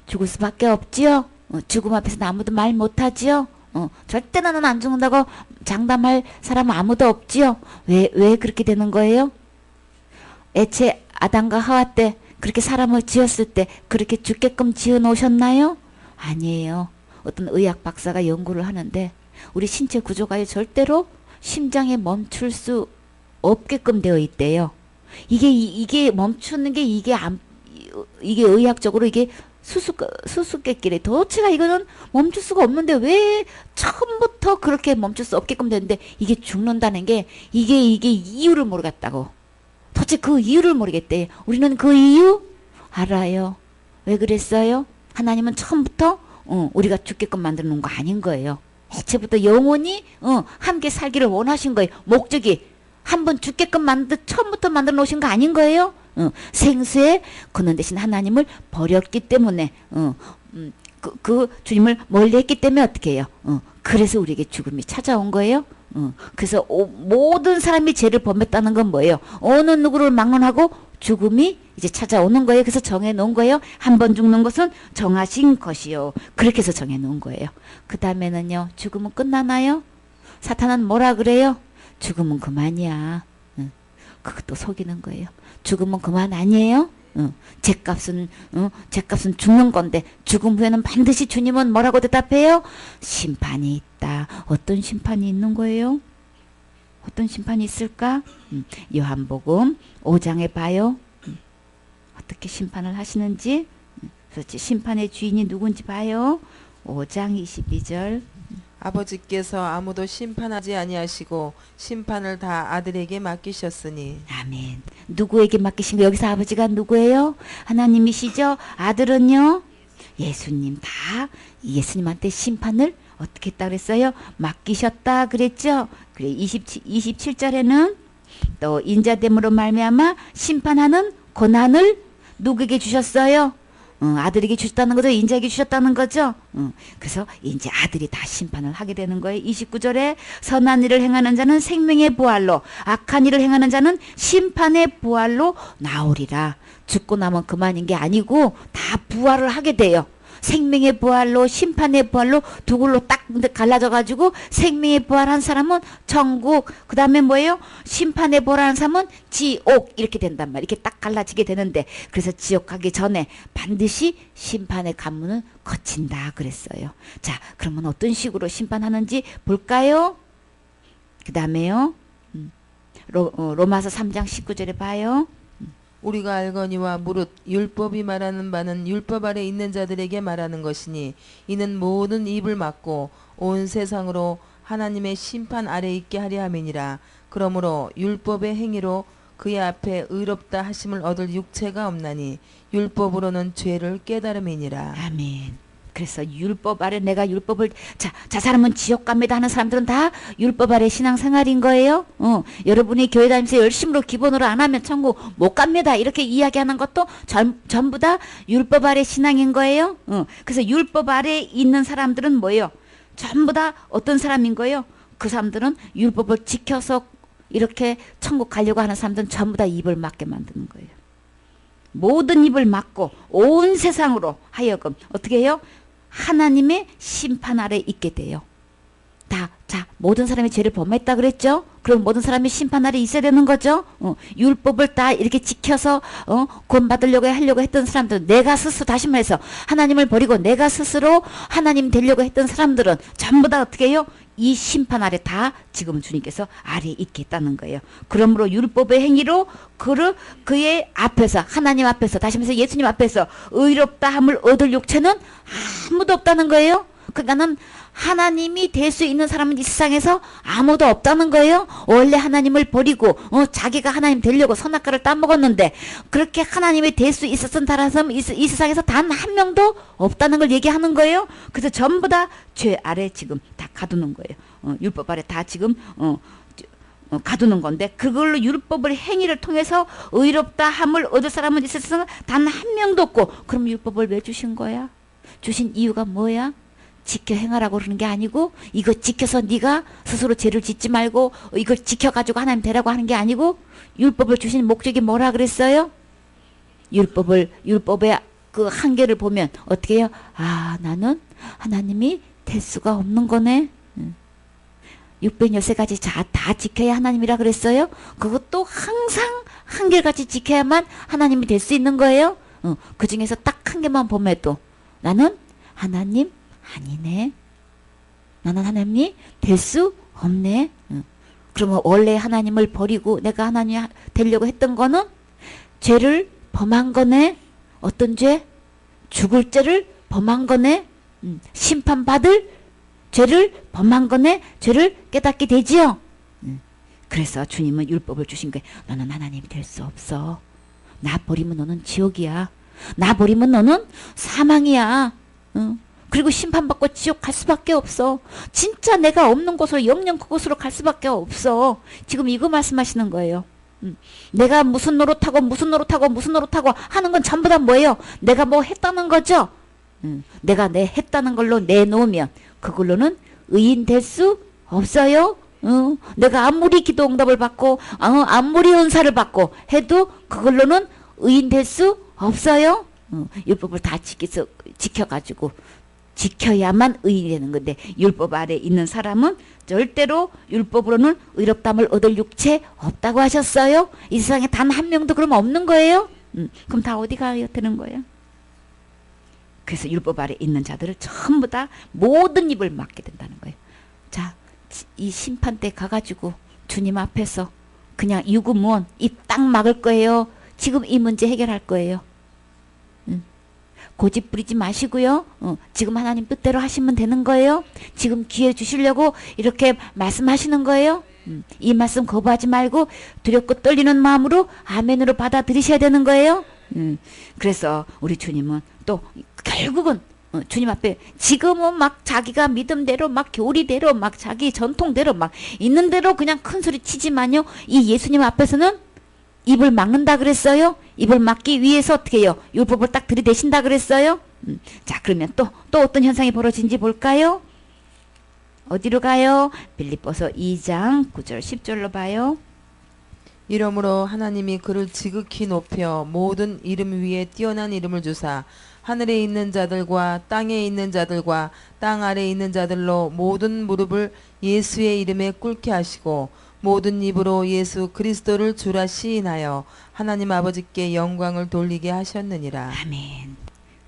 죽을 수밖에 없지요. 죽음 앞에서 아무도 말 못하지요. 절대 나는 안 죽는다고 장담할 사람은 아무도 없지요. 왜 그렇게 되는 거예요? 애초에 아담과 하와 때 그렇게 사람을 지었을 때 그렇게 죽게끔 지어 놓으셨나요? 아니에요. 어떤 의학 박사가 연구를 하는데 우리 신체 구조가 절대로 심장에 멈출 수 없게끔 되어 있대요. 이게 멈추는 게 이게 의학적으로 이게 수수께끼래. 도대체가 이거는 멈출 수가 없는데 왜 처음부터 그렇게 멈출 수 없게끔 됐는데 이게 죽는다는 게 이게 이유를 모르겠다고. 도대체 그 이유를 모르겠대. 우리는 그 이유 알아요. 왜 그랬어요? 하나님은 처음부터 우리가 죽게끔 만들어 놓은 거 아닌 거예요. 애초부터 영원히 함께 살기를 원하신 거예요. 목적이 한번 죽게끔 처음부터 만들어 놓으신 거 아닌 거예요. 생수에 그는 대신 하나님을 버렸기 때문에 그 주님을 멀리했기 때문에 어떻게 해요? 그래서 우리에게 죽음이 찾아온 거예요. 그래서 모든 사람이 죄를 범했다는 건 뭐예요? 어느 누구를 막론하고 죽음이 이제 찾아오는 거예요. 그래서 정해놓은 거예요. 한 번 죽는 것은 정하신 것이요. 그렇게 해서 정해놓은 거예요. 그 다음에는요. 죽음은 끝나나요? 사탄은 뭐라 그래요? 죽음은 그만이야. 그것도 속이는 거예요. 죽음은 그만 아니에요? 죄값은 죽는 건데 죽음 후에는 반드시 주님은 뭐라고 대답해요? 심판이 있다. 어떤 심판이 있는 거예요? 어떤 심판이 있을까? 요한복음 5장에 봐요. 어떻게 심판을 하시는지. 그렇지. 심판의 주인이 누군지 봐요. 5장 22절. 아버지께서 아무도 심판하지 아니하시고 심판을 다 아들에게 맡기셨으니. 아멘. 누구에게 맡기신 거? 여기서 아버지가 누구예요? 하나님이시죠? 아들은요? 예수님. 다 예수님한테 심판을 어떻게 했다 그랬어요? 맡기셨다 그랬죠? 그래 27절에는 또 인자됨으로 말미암아 심판하는 권한을 누구에게 주셨어요? 아들에게 주셨다는 거죠. 인자에게 주셨다는 거죠. 그래서 이제 아들이 다 심판을 하게 되는 거예요. 29절에 선한 일을 행하는 자는 생명의 부활로, 악한 일을 행하는 자는 심판의 부활로 나오리라. 죽고 나면 그만인 게 아니고 다 부활을 하게 돼요. 생명의 부활로, 심판의 부활로 두 글로 딱 갈라져가지고 생명의 부활한 사람은 천국, 그 다음에 뭐예요? 심판의 부활한 사람은 지옥, 이렇게 된단 말이에요. 이렇게 딱 갈라지게 되는데, 그래서 지옥 가기 전에 반드시 심판의 관문을 거친다 그랬어요. 자, 그러면 어떤 식으로 심판하는지 볼까요? 그 다음에요. 로마서 3장 19절에 봐요. 우리가 알거니와 무릇 율법이 말하는 바는 율법 아래 있는 자들에게 말하는 것이니 이는 모든 입을 막고 온 세상으로 하나님의 심판 아래 있게 하려 함이니라. 그러므로 율법의 행위로 그의 앞에 의롭다 하심을 얻을 육체가 없나니 율법으로는 죄를 깨달음이니라. 아멘. 그래서 율법 아래 내가 율법을 자 사람은 지옥 갑니다 하는 사람들은 다 율법 아래 신앙생활인 거예요. 여러분이 교회 다니면서 열심으로 기본으로 안 하면 천국 못 갑니다 이렇게 이야기하는 것도 전부 다 율법 아래 신앙인 거예요. 그래서 율법 아래 있는 사람들은 뭐예요? 전부 다 어떤 사람인 거예요? 그 사람들은 율법을 지켜서 이렇게 천국 가려고 하는 사람들은 전부 다 입을 막게 만드는 거예요. 모든 입을 막고 온 세상으로 하여금 어떻게 해요? 하나님의 심판 아래 있게 돼요. 자, 모든 사람이 죄를 범했다 그랬죠? 그럼 모든 사람이 심판 아래 있어야 되는 거죠? 율법을 다 이렇게 지켜서 구원받으려고 하려고 했던 사람들은 내가 스스로, 다시 말해서 하나님을 버리고 내가 스스로 하나님 되려고 했던 사람들은 전부 다 어떻게 해요? 이 심판 아래 다 지금 주님께서 아래에 있겠다는 거예요. 그러므로 율법의 행위로 그의 앞에서, 하나님 앞에서, 다시 말해서 예수님 앞에서 의롭다함을 얻을 육체는 아무도 없다는 거예요. 그러니까는 하나님이 될 수 있는 사람은 이 세상에서 아무도 없다는 거예요. 원래 하나님을 버리고 자기가 하나님 되려고 선악과를 따먹었는데 그렇게 하나님이 될 수 있었던 사람은 이 세상에서 단 한 명도 없다는 걸 얘기하는 거예요. 그래서 전부 다 죄 아래 지금 다 가두는 거예요. 율법 아래 다 지금 가두는 건데 그걸로 율법을 행위를 통해서 의롭다 함을 얻을 사람은 이 세상에 단 한 명도 없고 그럼 율법을 왜 주신 거야? 주신 이유가 뭐야? 지켜 행하라고 그러는 게 아니고 이거 지켜서 네가 스스로 죄를 짓지 말고 이걸 지켜가지고 하나님 되라고 하는 게 아니고 율법을 주신 목적이 뭐라 그랬어요? 율법의 그 한계를 보면 어떻게 해요? 아, 나는 하나님이 될 수가 없는 거네. 613가지 다 지켜야 하나님이라 그랬어요? 그것도 항상 한결같이 지켜야만 하나님이 될 수 있는 거예요? 그 중에서 딱 한 개만 보면도 나는 하나님 아니네. 나는 하나님이 될 수 없네. 그러면 원래 하나님을 버리고 내가 하나님 되려고 했던 거는 죄를 범한 거네. 어떤 죄? 죽을 죄를 범한 거네. 심판받을 죄를 범한 거네. 죄를 깨닫게 되지요. 그래서 주님은 율법을 주신 거예요. 너는 하나님이 될 수 없어. 나 버리면 너는 지옥이야. 나 버리면 너는 사망이야. 그리고 심판받고 지옥 갈 수밖에 없어. 진짜 내가 없는 곳으로 영영 그곳으로 갈 수밖에 없어. 지금 이거 말씀하시는 거예요. 내가 무슨 노릇하고 무슨 노릇하고 무슨 노릇하고 하는 건 전부 다 뭐예요? 내가 뭐 했다는 거죠. 내가 내 했다는 걸로 내놓으면 그걸로는 의인 될 수 없어요. 내가 아무리 기도 응답을 받고 아무리 은사를 받고 해도 그걸로는 의인 될 수 없어요. 율법을 다 지켜가지고 지켜야만 의인이 되는 건데 율법 아래 있는 사람은 절대로 율법으로는 의롭담을 얻을 육체 없다고 하셨어요. 이 세상에 단 한 명도 그럼 없는 거예요. 그럼 다 어디 가야 되는 거예요? 그래서 율법 아래 있는 자들을 전부 다 모든 입을 막게 된다는 거예요. 자, 이 심판 때 가가지고 주님 앞에서 그냥 유구무원 입 딱 막을 거예요. 지금 이 문제 해결할 거예요. 고집 부리지 마시고요. 지금 하나님 뜻대로 하시면 되는 거예요. 지금 기회 주시려고 이렇게 말씀하시는 거예요. 이 말씀 거부하지 말고 두렵고 떨리는 마음으로 아멘으로 받아들이셔야 되는 거예요. 그래서 우리 주님은 또 결국은 주님 앞에 지금은 막 자기가 믿음대로 막 교리대로 막 자기 전통대로 막 있는 대로 그냥 큰 소리 치지만요. 이 예수님 앞에서는 입을 막는다 그랬어요. 입을 막기 위해서 어떻게 해요? 율법을 딱 들이대신다 그랬어요. 자, 그러면 또 어떤 현상이 벌어진지 볼까요? 어디로 가요? 빌립보서 2장 9절 10절로 봐요. 이러므로 하나님이 그를 지극히 높여 모든 이름 위에 뛰어난 이름을 주사 하늘에 있는 자들과 땅에 있는 자들과 땅 아래에 있는 자들로 모든 무릎을 예수의 이름에 꿇게 하시고 모든 입으로 예수 그리스도를 주라 시인하여 하나님 아버지께 영광을 돌리게 하셨느니라. 아멘.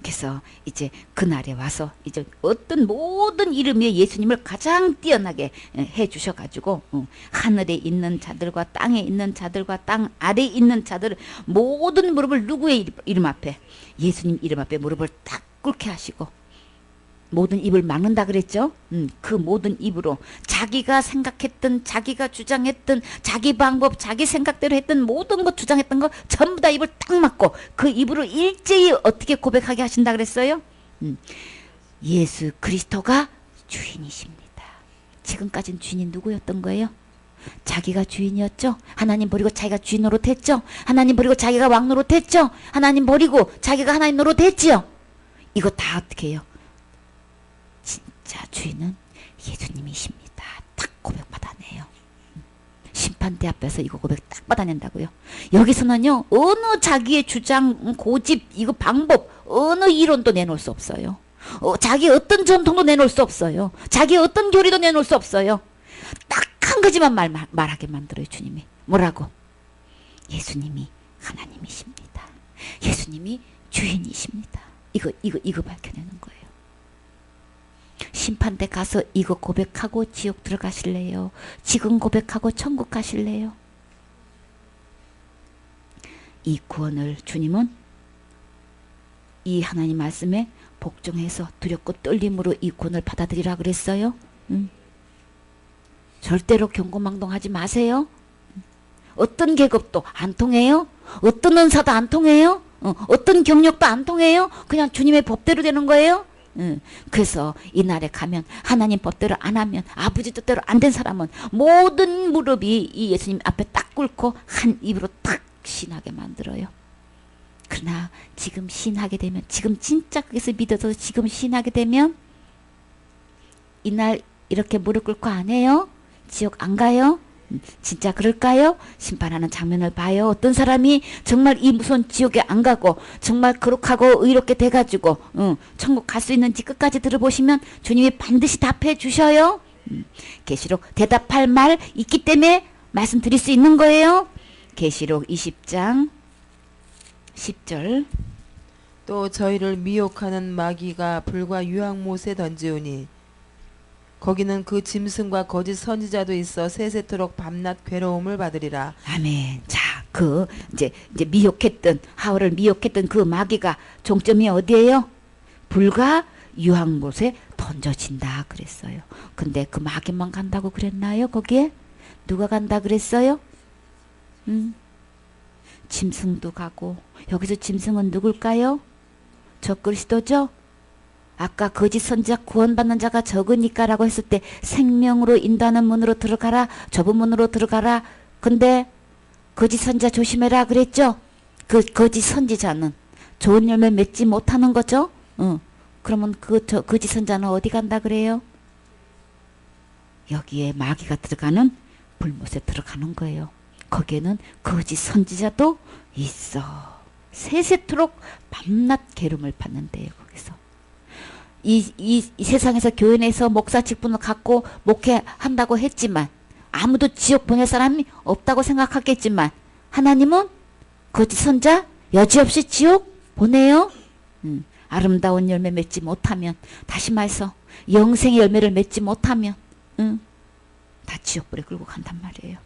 그래서 이제 그날에 와서 이제 어떤 모든 이름 위에 예수님을 가장 뛰어나게 해 주셔가지고 하늘에 있는 자들과 땅에 있는 자들과 땅 아래에 있는 자들 모든 무릎을 누구의 이름 앞에? 예수님 이름 앞에 무릎을 딱 꿇게 하시고 모든 입을 막는다 그랬죠. 그 모든 입으로 자기가 생각했던 자기가 주장했던 자기 방법 자기 생각대로 했던 모든 것 주장했던 거 전부 다 입을 딱 막고 그 입으로 일제히 어떻게 고백하게 하신다 그랬어요. 예수 그리스도가 주인이십니다. 지금까지는 주인이 누구였던 거예요? 자기가 주인이었죠. 하나님 버리고 자기가 주인 노릇했죠. 하나님 버리고 자기가 왕 노릇했죠. 하나님 버리고 자기가 하나님 노릇했지요. 이거 다 어떻게 해요? 진짜 주인은 예수님이십니다. 딱 고백 받아내요. 심판대 앞에서 이거 고백 딱 받아낸다고요. 여기서는요 어느 자기의 주장 고집 이거 방법 어느 이론도 내놓을 수 없어요. 자기 어떤 전통도 내놓을 수 없어요. 자기 어떤 교리도 내놓을 수 없어요. 딱 한 가지만 말하게 만들어요. 주님이 뭐라고? 예수님이 하나님이십니다. 예수님이 주인이십니다. 이거 밝혀내는 거예요. 심판대 가서 이거 고백하고 지옥 들어가실래요? 지금 고백하고 천국 가실래요? 이 구원을 주님은 이 하나님 말씀에 복종해서 두렵고 떨림으로 이 구원을 받아들이라 그랬어요. 절대로 경고망동하지 마세요. 어떤 계급도 안 통해요. 어떤 은사도 안 통해요. 어떤 경력도 안 통해요. 그냥 주님의 법대로 되는 거예요. 그래서 이날에 가면 하나님 법대로 안 하면 아버지 뜻대로 안 된 사람은 모든 무릎이 이 예수님 앞에 딱 꿇고 한 입으로 딱 신하게 만들어요. 그러나 지금 신하게 되면 지금 진짜 그것을 믿어서 지금 신하게 되면 이날 이렇게 무릎 꿇고 안 해요? 지옥 안 가요? 진짜 그럴까요? 심판하는 장면을 봐요. 어떤 사람이 정말 이 무서운 지옥에 안 가고 정말 거룩하고 의롭게 돼가지고 천국 갈 수 있는지 끝까지 들어보시면 주님이 반드시 답해 주셔요. 계시록 대답할 말 있기 때문에 말씀드릴 수 있는 거예요. 계시록 20장 10절 또 저희를 미혹하는 마귀가 불과 유황못에 던지우니 거기는 그 짐승과 거짓 선지자도 있어 세세토록 밤낮 괴로움을 받으리라. 아멘. 자, 이제 미혹했던 하울을 미혹했던 그 마귀가 종점이 어디예요? 불과 유황못에 던져진다 그랬어요. 근데 그 마귀만 간다고 그랬나요? 거기에 누가 간다 그랬어요? 짐승도 가고. 여기서 짐승은 누굴까요? 적그리스도죠? 아까 거짓 선지자 구원받는 자가 적으니까 라고 했을 때 생명으로 인도하는 문으로 들어가라, 좁은 문으로 들어가라. 근데 거짓 선지자 조심해라 그랬죠? 그 거짓 선지자는 좋은 열매 맺지 못하는 거죠? 그러면 거짓 선지자는 어디 간다 그래요? 여기에 마귀가 들어가는 불못에 들어가는 거예요. 거기에는 거짓 선지자도 있어. 세세토록 밤낮 괴로움을 받는데요. 거기서 이 세상에서 교회 내에서 목사 직분을 갖고 목회한다고 했지만 아무도 지옥 보낼 사람이 없다고 생각하겠지만 하나님은 거짓 선자 여지없이 지옥 보내요. 아름다운 열매 맺지 못하면, 다시 말해서 영생의 열매를 맺지 못하면 다 지옥불에 끌고 간단 말이에요.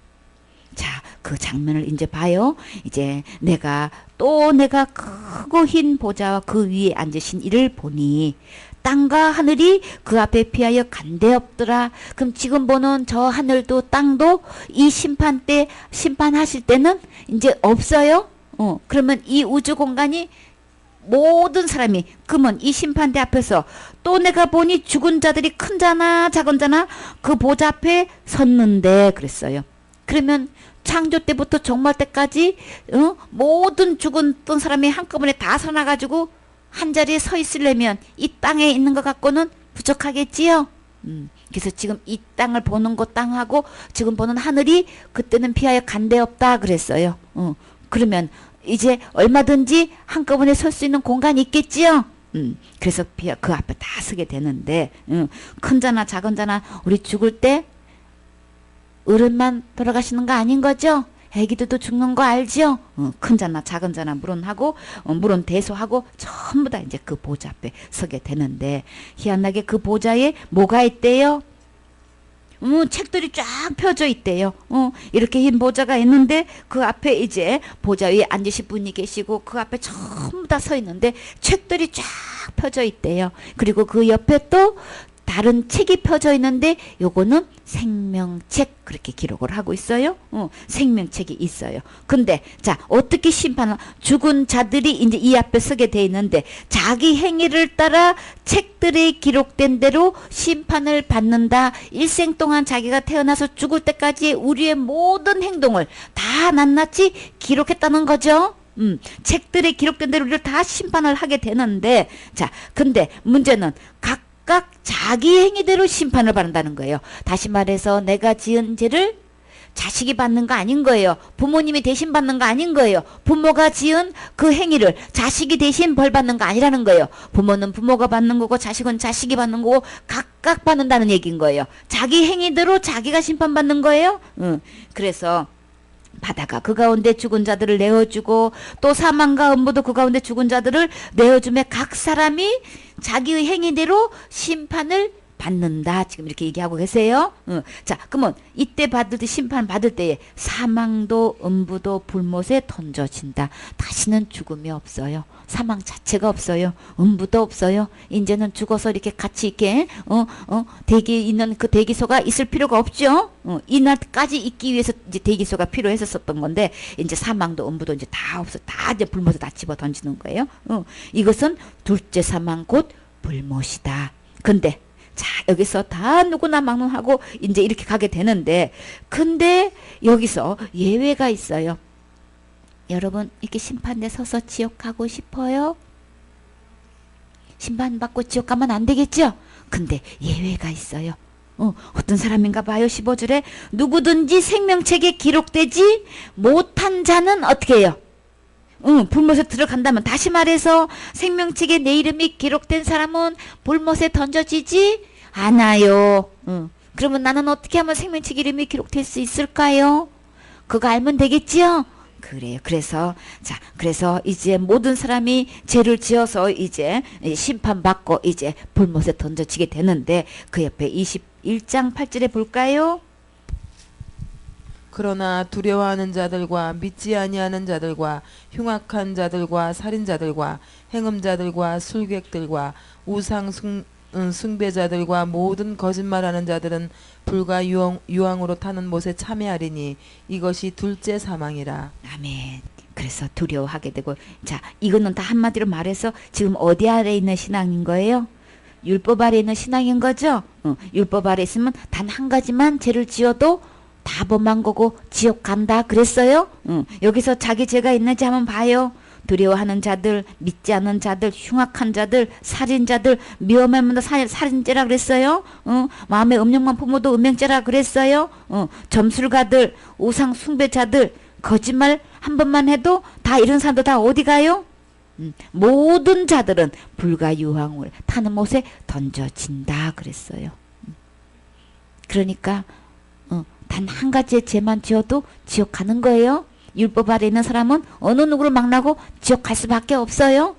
자, 그 장면을 이제 봐요. 이제 내가 크고 흰 보좌와 그 위에 앉으신 이를 보니 땅과 하늘이 그 앞에 피하여 간데없더라. 그럼 지금 보는 저 하늘도 땅도 이 심판 때, 심판하실 때는 이제 없어요. 그러면 이 우주 공간이 모든 사람이, 그러면 이 심판대 앞에서 또 내가 보니 죽은 자들이 큰 자나 작은 자나 그 보좌 앞에 섰는데 그랬어요. 그러면 창조 때부터 종말 때까지 모든 죽었던 사람이 한꺼번에 다 살아나가지고 한 자리에 서 있으려면 이 땅에 있는 것 갖고는 부족하겠지요. 그래서 지금 이 땅을 보는 것 땅하고 지금 보는 하늘이 그때는 피하여 간데없다 그랬어요. 그러면 이제 얼마든지 한꺼번에 설 수 있는 공간이 있겠지요. 그래서 그 앞에 다 서게 되는데 큰 자나 작은 자나 우리 죽을 때 어른만 돌아가시는 거 아닌 거죠? 애기들도 죽는 거 알죠? 큰 자나 작은 자나 물론 대소하고 전부 다 이제 그 보좌 앞에 서게 되는데 희한하게 그 보좌에 뭐가 있대요? 책들이 쫙 펴져 있대요. 이렇게 흰 보좌가 있는데 그 앞에 이제 보좌 위에 앉으신 분이 계시고 그 앞에 전부 다 서 있는데 책들이 쫙 펴져 있대요. 그리고 그 옆에 또 다른 책이 펴져 있는데 요거는 생명책 그렇게 기록을 하고 있어요. 생명책이 있어요. 근데 자, 어떻게 심판을, 죽은 자들이 이제 이 앞에 서게 돼 있는데 자기 행위를 따라 책들에 기록된 대로 심판을 받는다. 일생 동안 자기가 태어나서 죽을 때까지 우리의 모든 행동을 다 낱낱이 기록했다는 거죠. 책들에 기록된 대로 우리를 다 심판을 하게 되는데, 자, 근데 문제는 각각 자기 행위대로 심판을 받는다는 거예요. 다시 말해서 내가 지은 죄를 자식이 받는 거 아닌 거예요. 부모님이 대신 받는 거 아닌 거예요. 부모가 지은 그 행위를 자식이 대신 벌 받는 거 아니라는 거예요. 부모는 부모가 받는 거고 자식은 자식이 받는 거고 각각 받는다는 얘기인 거예요. 자기 행위대로 자기가 심판받는 거예요. 그래서 바다가 그 가운데 죽은 자들을 내어주고 또 사망과 음부도 그 가운데 죽은 자들을 내어주며 각 사람이 자기의 행위대로 심판을 받는다. 지금 이렇게 얘기하고 계세요. 자, 그러면 이때 받을 때, 심판 받을 때에 사망도 음부도 불못에 던져진다. 다시는 죽음이 없어요. 사망 자체가 없어요. 음부도 없어요. 이제는 죽어서 이렇게 같이 이렇게 대기에 있는 그 대기소가 있을 필요가 없죠. 이날까지 있기 위해서 이제 대기소가 필요했었던 건데 이제 사망도 음부도 이제 다 없어. 다 이제 불못에 다 집어 던지는 거예요. 이것은 둘째 사망 곧 불못이다. 근데 자, 여기서 다 누구나 막론하고 이제 이렇게 가게 되는데, 근데 여기서 예외가 있어요. 여러분, 이렇게 심판대 서서 지옥 가고 싶어요? 심판받고 지옥 가면 안 되겠죠? 근데 예외가 있어요. 어떤 사람인가 봐요. 15절에 누구든지 생명책에 기록되지 못한 자는 어떻게 해요? 불못에 들어간다면, 다시 말해서 생명책에 내 이름이 기록된 사람은 불못에 던져지지 않아요. 그러면 나는 어떻게 하면 생명책 이름이 기록될 수 있을까요? 그거 알면 되겠지요? 그래요. 그래서 이제 모든 사람이 죄를 지어서 이제 심판받고 이제 불못에 던져지게 되는데 그 옆에 21장 8절에 볼까요? 그러나 두려워하는 자들과 믿지 아니하는 자들과 흉악한 자들과 살인자들과 행음자들과 술객들과 우상 숭배자들과 모든 거짓말하는 자들은 불과 유황으로 타는 못에 참여하리니 이것이 둘째 사망이라. 아멘. 그래서 두려워하게 되고, 자, 이거는 다 한마디로 말해서 지금 어디 아래 있는 신앙인 거예요? 율법 아래 있는 신앙인 거죠? 율법 아래 있으면 단 한 가지만 죄를 지어도 다 범한 거고 지옥 간다 그랬어요? 여기서 자기 죄가 있는지 한번 봐요. 두려워하는 자들, 믿지 않는 자들, 흉악한 자들, 살인자들, 미워하면 살인죄라 그랬어요. 마음에 음욕만 품어도 음행죄라 그랬어요. 점술가들, 우상 숭배자들, 거짓말 한 번만 해도 다 이런 사람들 다 어디 가요? 모든 자들은 불과 유황을 타는 못에 던져진다 그랬어요. 그러니까 단 한 가지의 죄만 지어도 지옥 가는 거예요. 율법 아래 있는 사람은 어느 누구를 망라고 지옥 갈 수밖에 없어요.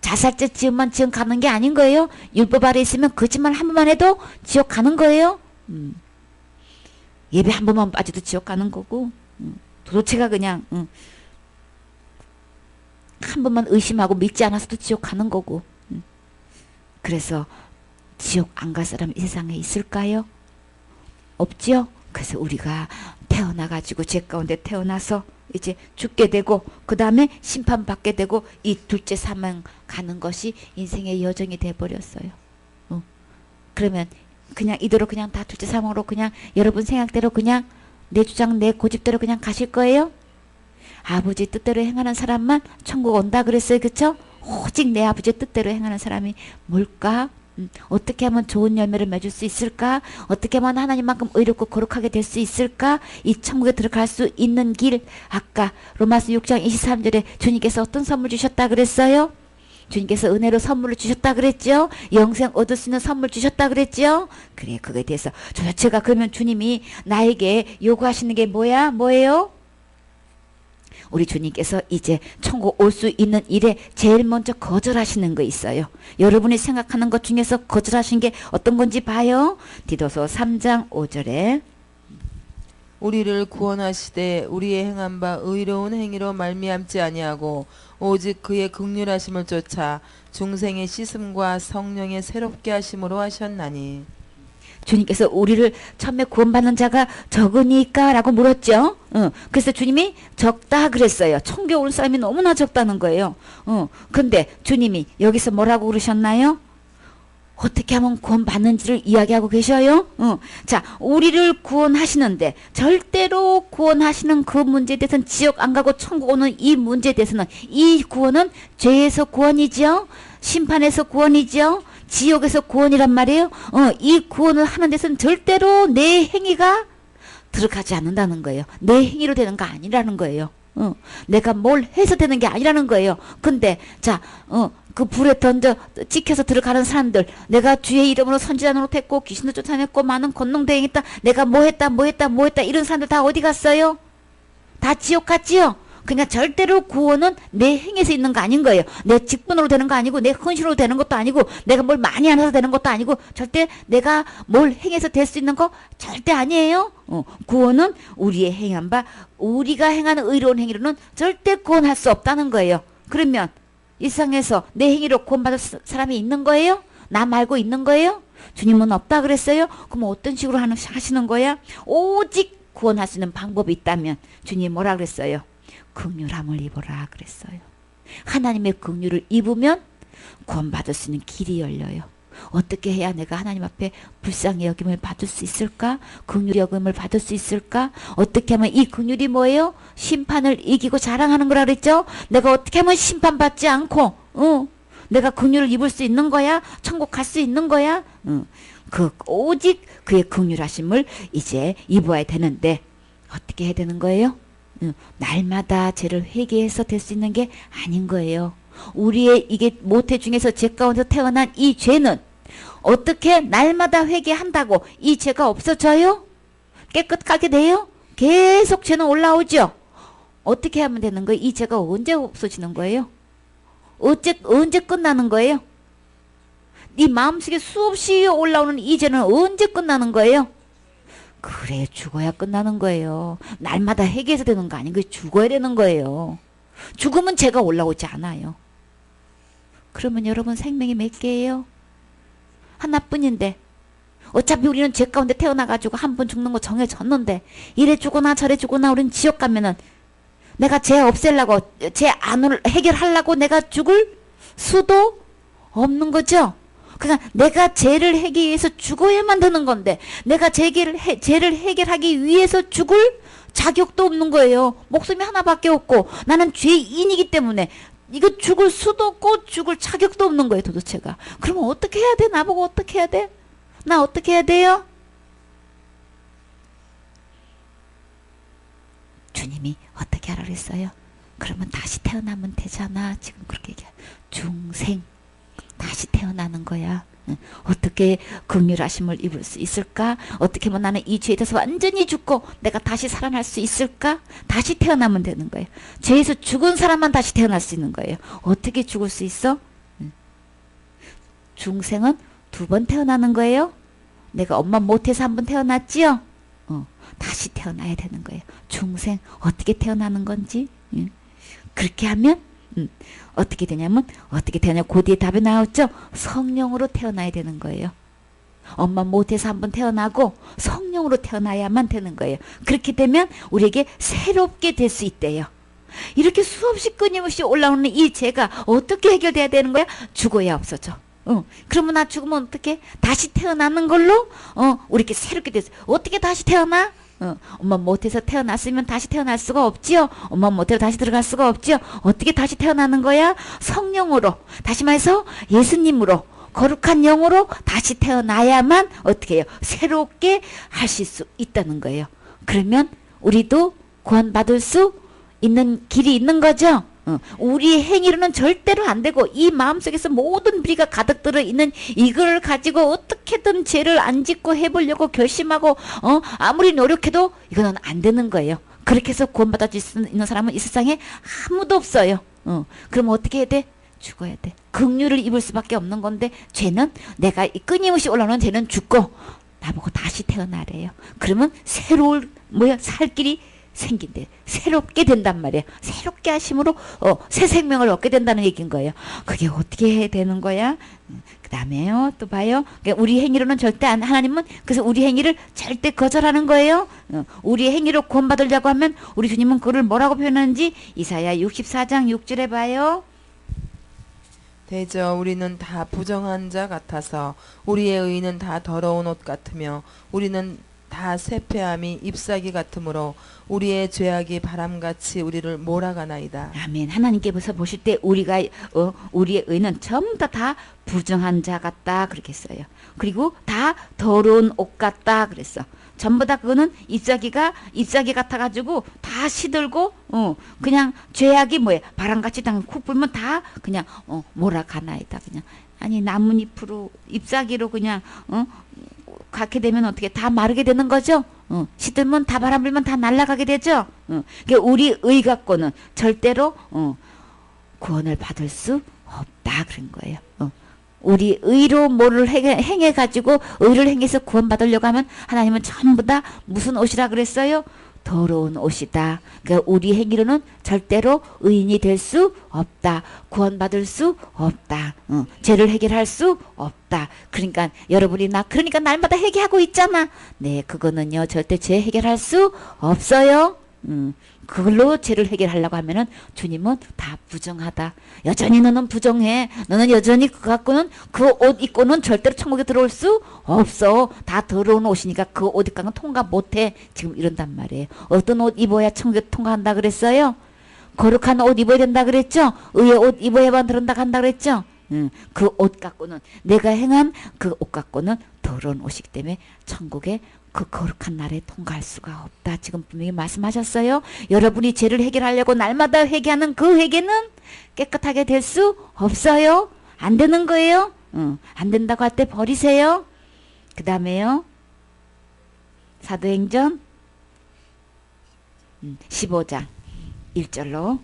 자살죄 지음만 지금 가는 게 아닌 거예요. 율법 아래 있으면 거짓말 한 번만 해도 지옥 가는 거예요. 예배 한 번만 빠져도 지옥 가는 거고, 도대체가 그냥 한 번만 의심하고 믿지 않아서도 지옥 가는 거고. 그래서 지옥 안 갈 사람 이 세상에 있을까요? 없지요? 그래서 우리가 태어나가지고 죄 가운데 태어나서 이제 죽게 되고 그 다음에 심판받게 되고 이 둘째 사망 가는 것이 인생의 여정이 돼버렸어요. 그러면 그냥 이대로 그냥 다 둘째 사망으로 그냥 여러분 생각대로 그냥 내 주장 내 고집대로 그냥 가실 거예요? 아버지 뜻대로 행하는 사람만 천국 온다 그랬어요. 그쵸? 오직 내 아버지 뜻대로 행하는 사람이 뭘까? 어떻게 하면 좋은 열매를 맺을 수 있을까? 어떻게 하면 하나님만큼 의롭고 거룩하게 될 수 있을까? 이 천국에 들어갈 수 있는 길, 아까 로마서 6장 23절에 주님께서 어떤 선물 주셨다 그랬어요? 주님께서 은혜로 선물을 주셨다 그랬죠? 영생 얻을 수 있는 선물 주셨다 그랬죠? 그래, 그거에 대해서 제가 그러면 주님이 나에게 요구하시는 게 뭐예요? 우리 주님께서 이제 천국 올 수 있는 일에 제일 먼저 거절하시는 거 있어요. 여러분이 생각하는 것 중에서 거절하신 게 어떤 건지 봐요. 디도서 3장 5절에 우리를 구원하시되 우리의 행한 바 의로운 행위로 말미암지 아니하고 오직 그의 긍휼하심을 쫓아 중생의 씻음과 성령의 새롭게 하심으로 하셨나니. 주님께서 우리를 처음에 구원받는 자가 적으니까 라고 물었죠. 그래서 주님이 적다 그랬어요. 천국에 올 사람이 너무나 적다는 거예요. 근데 주님이 여기서 뭐라고 그러셨나요? 어떻게 하면 구원받는지를 이야기하고 계셔요. 자, 우리를 구원하시는데 절대로 구원하시는 그 문제에 대해서는 지옥 안 가고 천국 오는 이 문제에 대해서는 이 구원은 죄에서 구원이죠. 심판에서 구원이죠. 지옥에서 구원이란 말이에요. 이 구원을 하는 데서는 절대로 내 행위가 들어가지 않는다는 거예요. 내 행위로 되는 거 아니라는 거예요. 내가 뭘 해서 되는 게 아니라는 거예요. 근데 자, 그 불에 찍혀서 들어가는 사람들, 내가 주의 이름으로 선지자 노릇했고 귀신도 쫓아냈고 많은 권능대행했다. 내가 뭐 했다 이런 사람들 다 어디 갔어요? 다 지옥 갔지요? 그러니까 절대로 구원은 내 행에서 있는 거 아닌 거예요. 내 직분으로 되는 거 아니고 내 헌신으로 되는 것도 아니고 내가 뭘 많이 안 해서 되는 것도 아니고 절대 내가 뭘 행해서 될 수 있는 거 절대 아니에요. 구원은 우리의 행한 바 우리가 행하는 의로운 행위로는 절대 구원할 수 없다는 거예요. 그러면 일상에서 내 행위로 구원받을 사람이 있는 거예요? 나 말고 있는 거예요? 주님은 없다 그랬어요? 그럼 어떤 식으로 하시는 거야? 오직 구원할 수 있는 방법이 있다면 주님이 뭐라 그랬어요? 긍휼함을 입어라 그랬어요. 하나님의 긍휼을 입으면 구원받을 수 있는 길이 열려요. 어떻게 해야 내가 하나님 앞에 불쌍히 여김을 받을 수 있을까? 긍휼히 여김을 받을 수 있을까? 어떻게 하면 이 긍휼이 뭐예요? 심판을 이기고 자랑하는 거라 그랬죠? 내가 어떻게 하면 심판받지 않고 내가 긍휼을 입을 수 있는 거야? 천국 갈 수 있는 거야? 오직 그의 긍휼하심을 이제 입어야 되는데 어떻게 해야 되는 거예요? 날마다 죄를 회개해서 될 수 있는 게 아닌 거예요. 우리의 이게 모태 중에서 죄 가운데서 태어난 이 죄는 어떻게 날마다 회개한다고 이 죄가 없어져요? 깨끗하게 돼요? 계속 죄는 올라오죠? 어떻게 하면 되는 거예요? 이 죄가 언제 없어지는 거예요? 언제 끝나는 거예요? 네 마음속에 수없이 올라오는 이 죄는 언제 끝나는 거예요? 그래, 죽어야 끝나는 거예요. 날마다 회개해서 되는 거 아닌 거예요. 죽어야 되는 거예요. 죽으면 죄가 올라오지 않아요. 그러면 여러분 생명이 몇 개예요? 하나뿐인데 어차피 우리는 죄 가운데 태어나가지고 한 번 죽는 거 정해졌는데 이래 죽거나 저래 죽거나 우리는 지옥 가면은 내가 죄 없애려고 죄 안을 해결하려고 내가 죽을 수도 없는 거죠. 그러니까 내가 죄를 해결해서 죽어야만 되는 건데 내가 죄를 해결하기 위해서 죽을 자격도 없는 거예요. 목숨이 하나밖에 없고 나는 죄인이기 때문에 이거 죽을 수도 없고 죽을 자격도 없는 거예요. 도대체가. 그러면 어떻게 해야 돼? 나보고 어떻게 해야 돼? 나 어떻게 해야 돼요? 주님이 어떻게 하라 그랬어요? 그러면 다시 태어나면 되잖아. 지금 그렇게 얘기해. 중생. 다시 태어나는 거야. 어떻게 긍휼하심을 입을 수 있을까? 어떻게 하면 나는 이 죄에 대해서 완전히 죽고 내가 다시 살아날 수 있을까? 다시 태어나면 되는 거예요. 죄에서 죽은 사람만 다시 태어날 수 있는 거예요. 어떻게 죽을 수 있어? 중생은 2번 태어나는 거예요. 내가 엄마 못해서 1번 태어났지요? 다시 태어나야 되는 거예요. 중생 어떻게 태어나는 건지 그렇게 하면 어떻게 되냐면 어떻게 되냐 그 뒤에 답이 나왔죠. 성령으로 태어나야 되는 거예요. 엄마 못해서 1번 태어나고 성령으로 태어나야만 되는 거예요. 그렇게 되면 우리에게 새롭게 될 수 있대요. 이렇게 수없이 끊임없이 올라오는 이 죄가 어떻게 해결돼야 되는 거야? 죽어야 없어져. 그러면 나 죽으면 어떻게? 다시 태어나는 걸로 우리 이렇게 새롭게 됐어. 어떻게 다시 태어나? 엄마 못해서 태어났으면 다시 태어날 수가 없지요. 엄마 못해서 다시 들어갈 수가 없지요. 어떻게 다시 태어나는 거야? 성령으로, 다시 말해서 예수님으로, 거룩한 영으로 다시 태어나야만 어떻게 해요? 새롭게 하실 수 있다는 거예요. 그러면 우리도 구원받을 수 있는 길이 있는 거죠. 우리의 행위로는 절대로 안 되고 이 마음속에서 모든 비리가 가득 들어있는 이걸 가지고 어떻게든 죄를 안 짓고 해보려고 결심하고 아무리 노력해도 이거는 안 되는 거예요. 그렇게 해서 구원받을 수 있는 사람은 이 세상에 아무도 없어요. 그럼 어떻게 해야 돼? 죽어야 돼. 긍휼을 입을 수밖에 없는 건데 죄는 내가 끊임없이 올라오는 죄는 죽고 나보고 다시 태어나래요. 그러면 새로운 살 길이 생긴대. 새롭게 된단 말이에요. 새롭게 하심으로 새 생명을 얻게 된다는 얘기인 거예요. 그게 어떻게 해야 되는 거야? 그 다음에요. 또 봐요. 그러니까 우리 행위로는 절대 하나님은 그래서 우리 행위를 절대 거절하는 거예요. 우리 행위로 구원받으려고 하면 우리 주님은 그를 뭐라고 표현하는지 이사야 64장 6절에 봐요. 대저 우리는 다 부정한 자 같아서 우리의 의는 다 더러운 옷 같으며 우리는 다 쇠폐함이 잎사귀 같으므로 우리의 죄악이 바람같이 우리를 몰아가나이다. 아멘. 하나님께 보실 때 우리의 의는 전부 다 부정한 자 같다 그렇게 써요. 그리고 다 더러운 옷 같다 그랬어. 전부 다 그거는 잎사귀 같아가지고 다 시들고 그냥 죄악이 바람같이 쿡 불면 다 그냥 몰아가나이다. 그냥 아니 나뭇잎으로 잎사귀로 그냥 갖게 되면 어떻게 다 마르게 되는 거죠? 시들면 다 바람 불면 다 날아가게 되죠? 그러니까 우리 의 갖고는 절대로 구원을 받을 수 없다 그런 거예요. 우리 의로 뭐를 행해가지고 의를 행해서 구원받으려고 하면 하나님은 전부 다 무슨 옷이라 그랬어요? 더러운 옷이다. 그러니까 우리 행위로는 절대로 의인이 될 수 없다. 구원받을 수 없다. 죄를 해결할 수 없다. 그러니까 여러분이 그러니까 날마다 회개하고 있잖아. 네, 그거는요 절대 죄 해결할 수 없어요. 그걸로 죄를 해결하려고 하면은 주님은 다 부정하다. 여전히 너는 부정해. 너는 여전히 그거 갖고는 그 옷 입고는 절대로 천국에 들어올 수 없어. 다 더러운 옷이니까 그 옷 입고는 통과 못해. 지금 이런단 말이에요. 어떤 옷 입어야 천국에 통과한다 그랬어요? 거룩한 옷 입어야 된다 그랬죠? 의의 옷 입어야만 들어온다 한다 그랬죠? 그 옷 갖고는 내가 행한 그 옷 갖고는 더러운 옷이기 때문에 천국에 그 거룩한 날에 통과할 수가 없다. 지금 분명히 말씀하셨어요. 여러분이 죄를 해결하려고 날마다 회개하는 그 회개는 깨끗하게 될 수 없어요. 안 되는 거예요. 안 된다고 할 때 버리세요. 그 다음에요. 사도행전 15장 1절로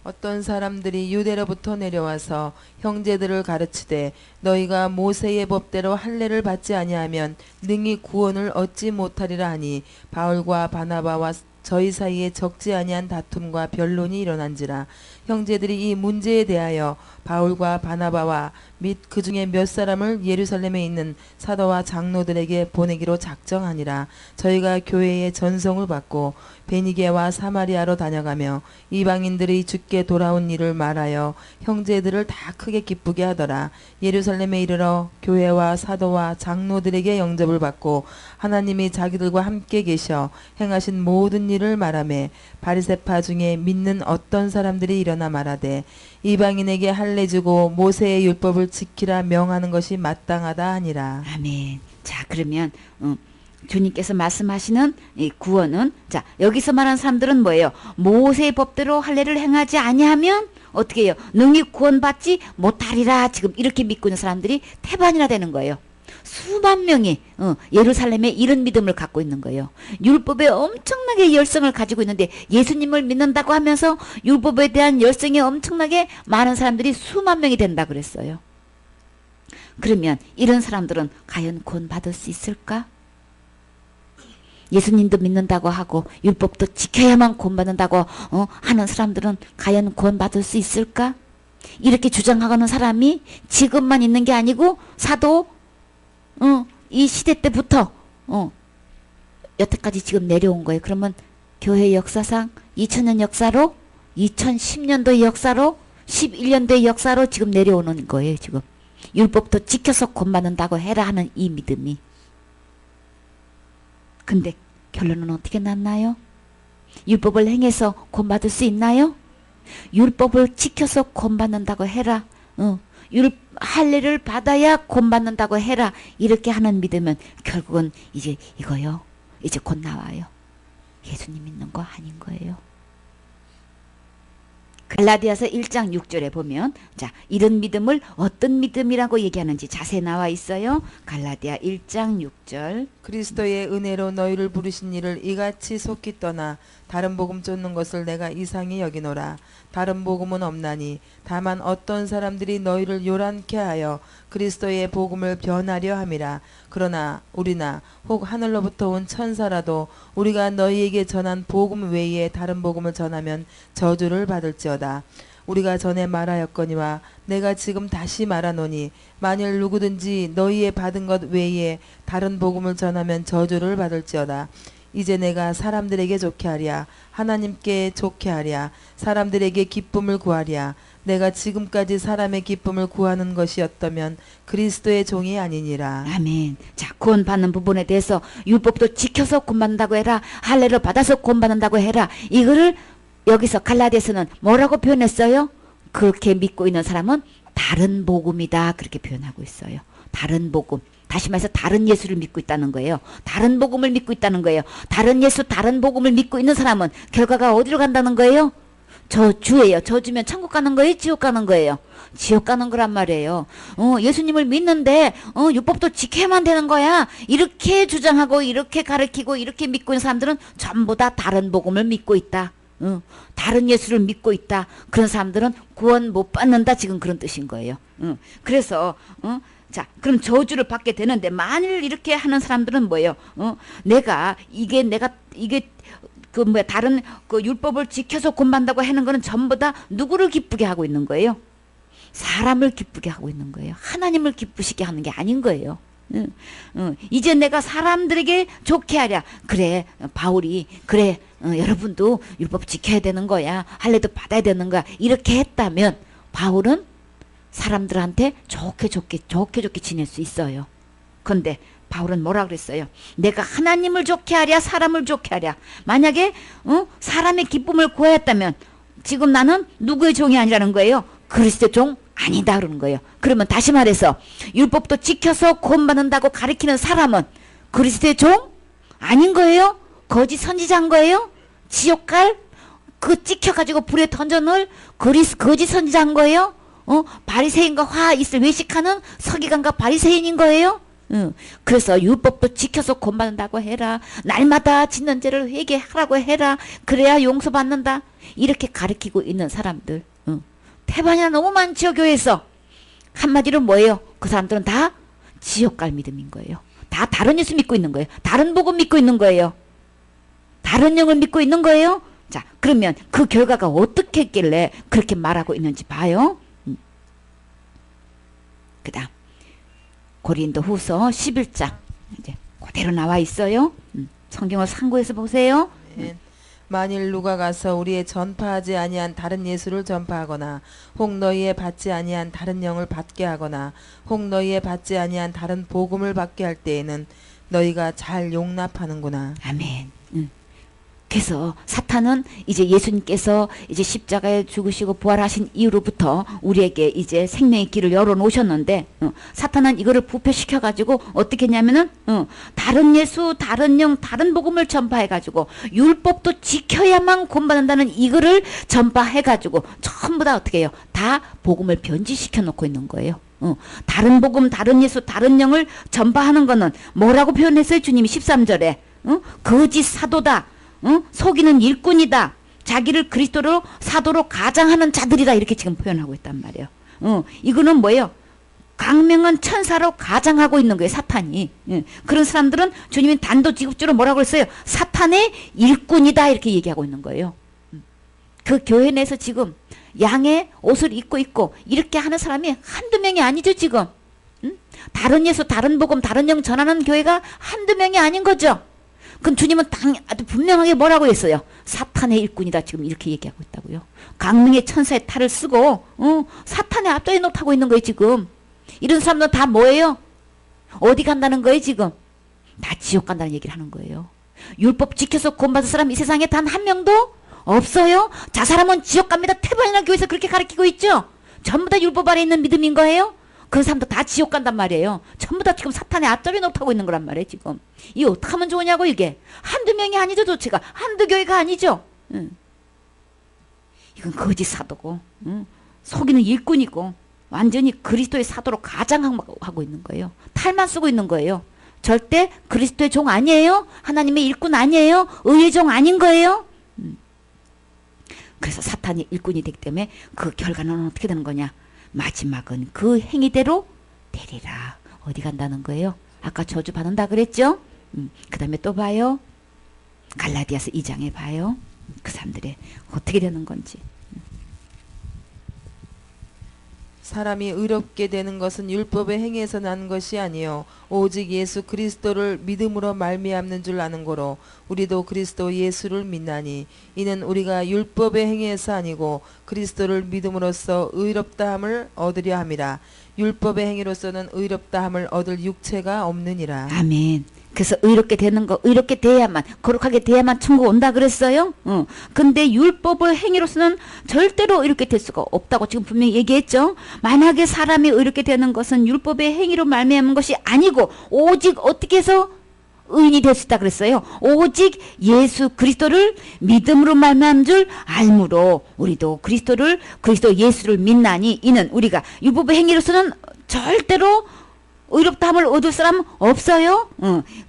어떤 사람들이 유대로부터 내려와서 형제들을 가르치되 너희가 모세의 법대로 할례를 받지 아니하면 능히 구원을 얻지 못하리라 하니 바울과 바나바와 저희 사이에 적지 아니한 다툼과 변론이 일어난지라. 형제들이 이 문제에 대하여 바울과 바나바와 및 그 중에 몇 사람을 예루살렘에 있는 사도와 장로들에게 보내기로 작정하니라. 저희가 교회의 전성을 받고 베니게와 사마리아로 다녀가며 이방인들이 주께 돌아온 일을 말하여 형제들을 다 크게 기쁘게 하더라. 예루살렘에 이르러 교회와 사도와 장로들에게 영접을 받고 하나님이 자기들과 함께 계셔 행하신 모든 일을 말하며 바리새파 중에 믿는 어떤 사람들이 일어나 말하되 이방인에게 할례 주고 모세의 율법을 지키라 명하는 것이 마땅하다 하니라. 아멘. 자, 그러면 주님께서 말씀하시는 이 구원은, 자, 여기서 말하는 사람들은 뭐예요? 모세의 법대로 할례를 행하지 아니하면 어떻게 해요? 능히 구원받지 못하리라. 지금 이렇게 믿고 있는 사람들이 태반이나 되는 거예요. 수만 명이 예루살렘에 이런 믿음을 갖고 있는 거예요. 율법에 엄청나게 열성을 가지고 있는데 예수님을 믿는다고 하면서 율법에 대한 열성이 엄청나게 많은 사람들이 수만 명이 된다 그랬어요. 그러면 이런 사람들은 과연 구원받을 수 있을까? 예수님도 믿는다고 하고 율법도 지켜야만 구원받는다고 하는 사람들은 과연 구원받을 수 있을까? 이렇게 주장하는 사람이 지금만 있는 게 아니고 사도 이 시대 때부터 여태까지 지금 내려온 거예요. 그러면 교회 역사상 2000년 역사로 2010년도의 역사로 11년도의 역사로 지금 내려오는 거예요. 지금 율법도 지켜서 구원받는다고 해라 하는 이 믿음이. 근데 결론은 어떻게 났나요? 율법을 행해서 구원받을 수 있나요? 율법을 지켜서 구원받는다고 해라. 할례를 받아야 구원받는다고 해라. 이렇게 하는 믿으면 결국은 이제 이거요. 이제 곧 나와요. 예수님 믿는 거 아닌 거예요. 갈라디아서 1장 6절에 보면, 자, 이런 믿음을 어떤 믿음이라고 얘기하는지 자세히 나와 있어요. 갈라디아 1장 6절. 그리스도의 은혜로 너희를 부르신 이를 이같이 속히 떠나 다른 복음 쫓는 것을 내가 이상히 여기노라. 다른 복음은 없나니 다만 어떤 사람들이 너희를 요란케 하여 그리스도의 복음을 변하려 함이라. 그러나 우리나 혹 하늘로부터 온 천사라도 우리가 너희에게 전한 복음 외에 다른 복음을 전하면 저주를 받을지어다. 우리가 전에 말하였거니와 내가 지금 다시 말하노니 만일 누구든지 너희의 받은 것 외에 다른 복음을 전하면 저주를 받을지어다. 이제 내가 사람들에게 좋게 하랴 하나님께 좋게 하랴 사람들에게 기쁨을 구하랴. 내가 지금까지 사람의 기쁨을 구하는 것이었다면 그리스도의 종이 아니니라. 아멘. 자, 구원받는 부분에 대해서 율법도 지켜서 구원받는다고 해라. 할례를 받아서 구원받는다고 해라. 이거를 여기서 갈라디아서는 뭐라고 표현했어요? 그렇게 믿고 있는 사람은 다른 복음이다. 그렇게 표현하고 있어요. 다른 복음. 다시 말해서 다른 예수를 믿고 있다는 거예요. 다른 복음을 믿고 있다는 거예요. 다른 예수, 다른 복음을 믿고 있는 사람은 결과가 어디로 간다는 거예요? 저주예요. 저주면 천국 가는 거예요? 지옥 가는 거예요? 지옥 가는 거란 말이에요. 예수님을 믿는데 율법도 지켜야만 되는 거야. 이렇게 주장하고 이렇게 가르치고 이렇게 믿고 있는 사람들은 전부 다 다른 복음을 믿고 있다. 다른 예수를 믿고 있다. 그런 사람들은 구원 못 받는다. 지금 그런 뜻인 거예요. 그래서 자, 그럼 저주를 받게 되는데 만일 이렇게 하는 사람들은 뭐예요? 이게 다른 그 율법을 지켜서 구원받는다고 하는 거는 전부 다 누구를 기쁘게 하고 있는 거예요? 사람을 기쁘게 하고 있는 거예요. 하나님을 기쁘시게 하는 게 아닌 거예요. 이제 내가 사람들에게 좋게 하랴. 그래, 바울이 그래, 여러분도 율법 지켜야 되는 거야. 할례도 받아야 되는 거야. 이렇게 했다면 바울은 사람들한테 좋게 지낼 수 있어요. 그런데 바울은 뭐라 그랬어요? 내가 하나님을 좋게 하랴 사람을 좋게 하랴. 만약에 사람의 기쁨을 구하였다면 지금 나는 누구의 종이 아니라는 거예요? 그리스도의 종 아니다 그러는 거예요. 그러면 다시 말해서 율법도 지켜서 구원받는다고 가리키는 사람은 그리스도의 종 아닌 거예요? 거짓 선지자인 거예요? 지옥 갈 그 찍혀가지고 불에 던져놓을 거짓 선지자인 거예요? 바리새인과 화 있을 외식하는 서기관과 바리새인인 거예요? 그래서 율법도 지켜서 구원받는다고 해라. 날마다 짓는 죄를 회개하라고 해라. 그래야 용서받는다. 이렇게 가르치고 있는 사람들. 태반이나 너무 많지요, 교회에서. 한마디로 뭐예요? 그 사람들은 다 지옥 갈 믿음인 거예요. 다 다른 예수 믿고 있는 거예요. 다른 복음 믿고 있는 거예요. 다른 영을 믿고 있는 거예요. 자, 그러면 그 결과가 어떻게 했길래 그렇게 말하고 있는지 봐요. 그 다음 고린도 후서 11장 이제 그대로 나와 있어요. 성경을 참고해서 보세요. 만일 누가 가서 우리의 전파하지 아니한 다른 예수를 전파하거나 혹 너희의 받지 아니한 다른 영을 받게 하거나 혹 너희의 받지 아니한 다른 복음을 받게 할 때에는 너희가 잘 용납하는구나. 아멘. 그래서 사탄은 이제 예수님께서 이제 십자가에 죽으시고 부활하신 이후로부터 우리에게 이제 생명의 길을 열어놓으셨는데 사탄은 이거를 부패시켜가지고 어떻게 했냐면은 다른 예수, 다른 영, 다른 복음을 전파해가지고 율법도 지켜야만 구원받는다는 이거를 전파해가지고 전부 다 어떻게 해요? 다 복음을 변질시켜 놓고 있는 거예요. 다른 복음, 다른 예수, 다른 영을 전파하는 거는 뭐라고 표현했어요? 주님이 13절에 거짓 사도다. 속이는 일꾼이다. 자기를 그리스도로 사도로 가장하는 자들이다. 이렇게 지금 표현하고 있단 말이에요. 이거는 뭐예요? 강명한 천사로 가장하고 있는 거예요. 사탄이. 그런 사람들은 주님이 단도직입적으로 뭐라고 했어요? 사탄의 일꾼이다. 이렇게 얘기하고 있는 거예요. 그 교회 내에서 지금 양의 옷을 입고 있고 이렇게 하는 사람이 한두 명이 아니죠. 지금. 다른 예수, 다른 복음, 다른 영 전하는 교회가 한두 명이 아닌 거죠. 그럼 주님은 아주 분명하게 뭐라고 했어요? 사탄의 일꾼이다. 지금 이렇게 얘기하고 있다고요. 강명의 천사의 탈을 쓰고 사탄의 앞자리에 놓고 있는 거예요. 지금. 이런 사람들은 다 뭐예요? 어디 간다는 거예요? 지금. 다 지옥 간다는 얘기를 하는 거예요. 율법 지켜서 구원받은 사람 이 세상에 단 한 명도 없어요. 자, 사람은 지옥 갑니다. 태반이나 교회에서 그렇게 가르치고 있죠. 전부 다 율법 아래 있는 믿음인 거예요. 그 사람도 다 지옥 간단 말이에요. 전부 다 지금 사탄의 앞자리에 놓고 있는 거란 말이에요. 지금. 이게 어떻게 하면 좋으냐고 이게. 한두 명이 아니죠. 도대체가. 한두 교회가 아니죠. 이건 거짓 사도고 속이는 일꾼이고 완전히 그리스도의 사도로 가장하고 있는 거예요. 탈만 쓰고 있는 거예요. 절대 그리스도의 종 아니에요. 하나님의 일꾼 아니에요. 의의 종 아닌 거예요. 그래서 사탄이 일꾼이 되기 때문에 그 결과는 어떻게 되는 거냐. 마지막은 그 행위대로 되리라. 어디 간다는 거예요? 아까 저주 받는다 그랬죠? 그 다음에 또 봐요. 갈라디아서 2장에 봐요. 그 사람들의 어떻게 되는 건지. 사람이 의롭게 되는 것은 율법의 행위에서 난 것이 아니요 오직 예수 그리스도를 믿음으로 말미암는 줄 아는 거로 우리도 그리스도 예수를 믿나니 이는 우리가 율법의 행위에서 아니고 그리스도를 믿음으로써 의롭다함을 얻으려 함이라. 율법의 행위로서는 의롭다함을 얻을 육체가 없느니라. 아멘. 그래서 의롭게 되는 거, 의롭게 돼야만, 거룩하게 돼야만 천국 온다 그랬어요. 근데 율법의 행위로서는 절대로 의롭게 될 수가 없다고 지금 분명히 얘기했죠. 만약에 사람이 의롭게 되는 것은 율법의 행위로 말미암은 것이 아니고 오직 어떻게 해서 의인이 될 수 있다 그랬어요. 오직 예수 그리스도를 믿음으로 말미암은 줄 알므로 우리도 그리스도 예수를 믿나니 이는 우리가 율법의 행위로서는 절대로 의롭다함을 얻을 사람 없어요.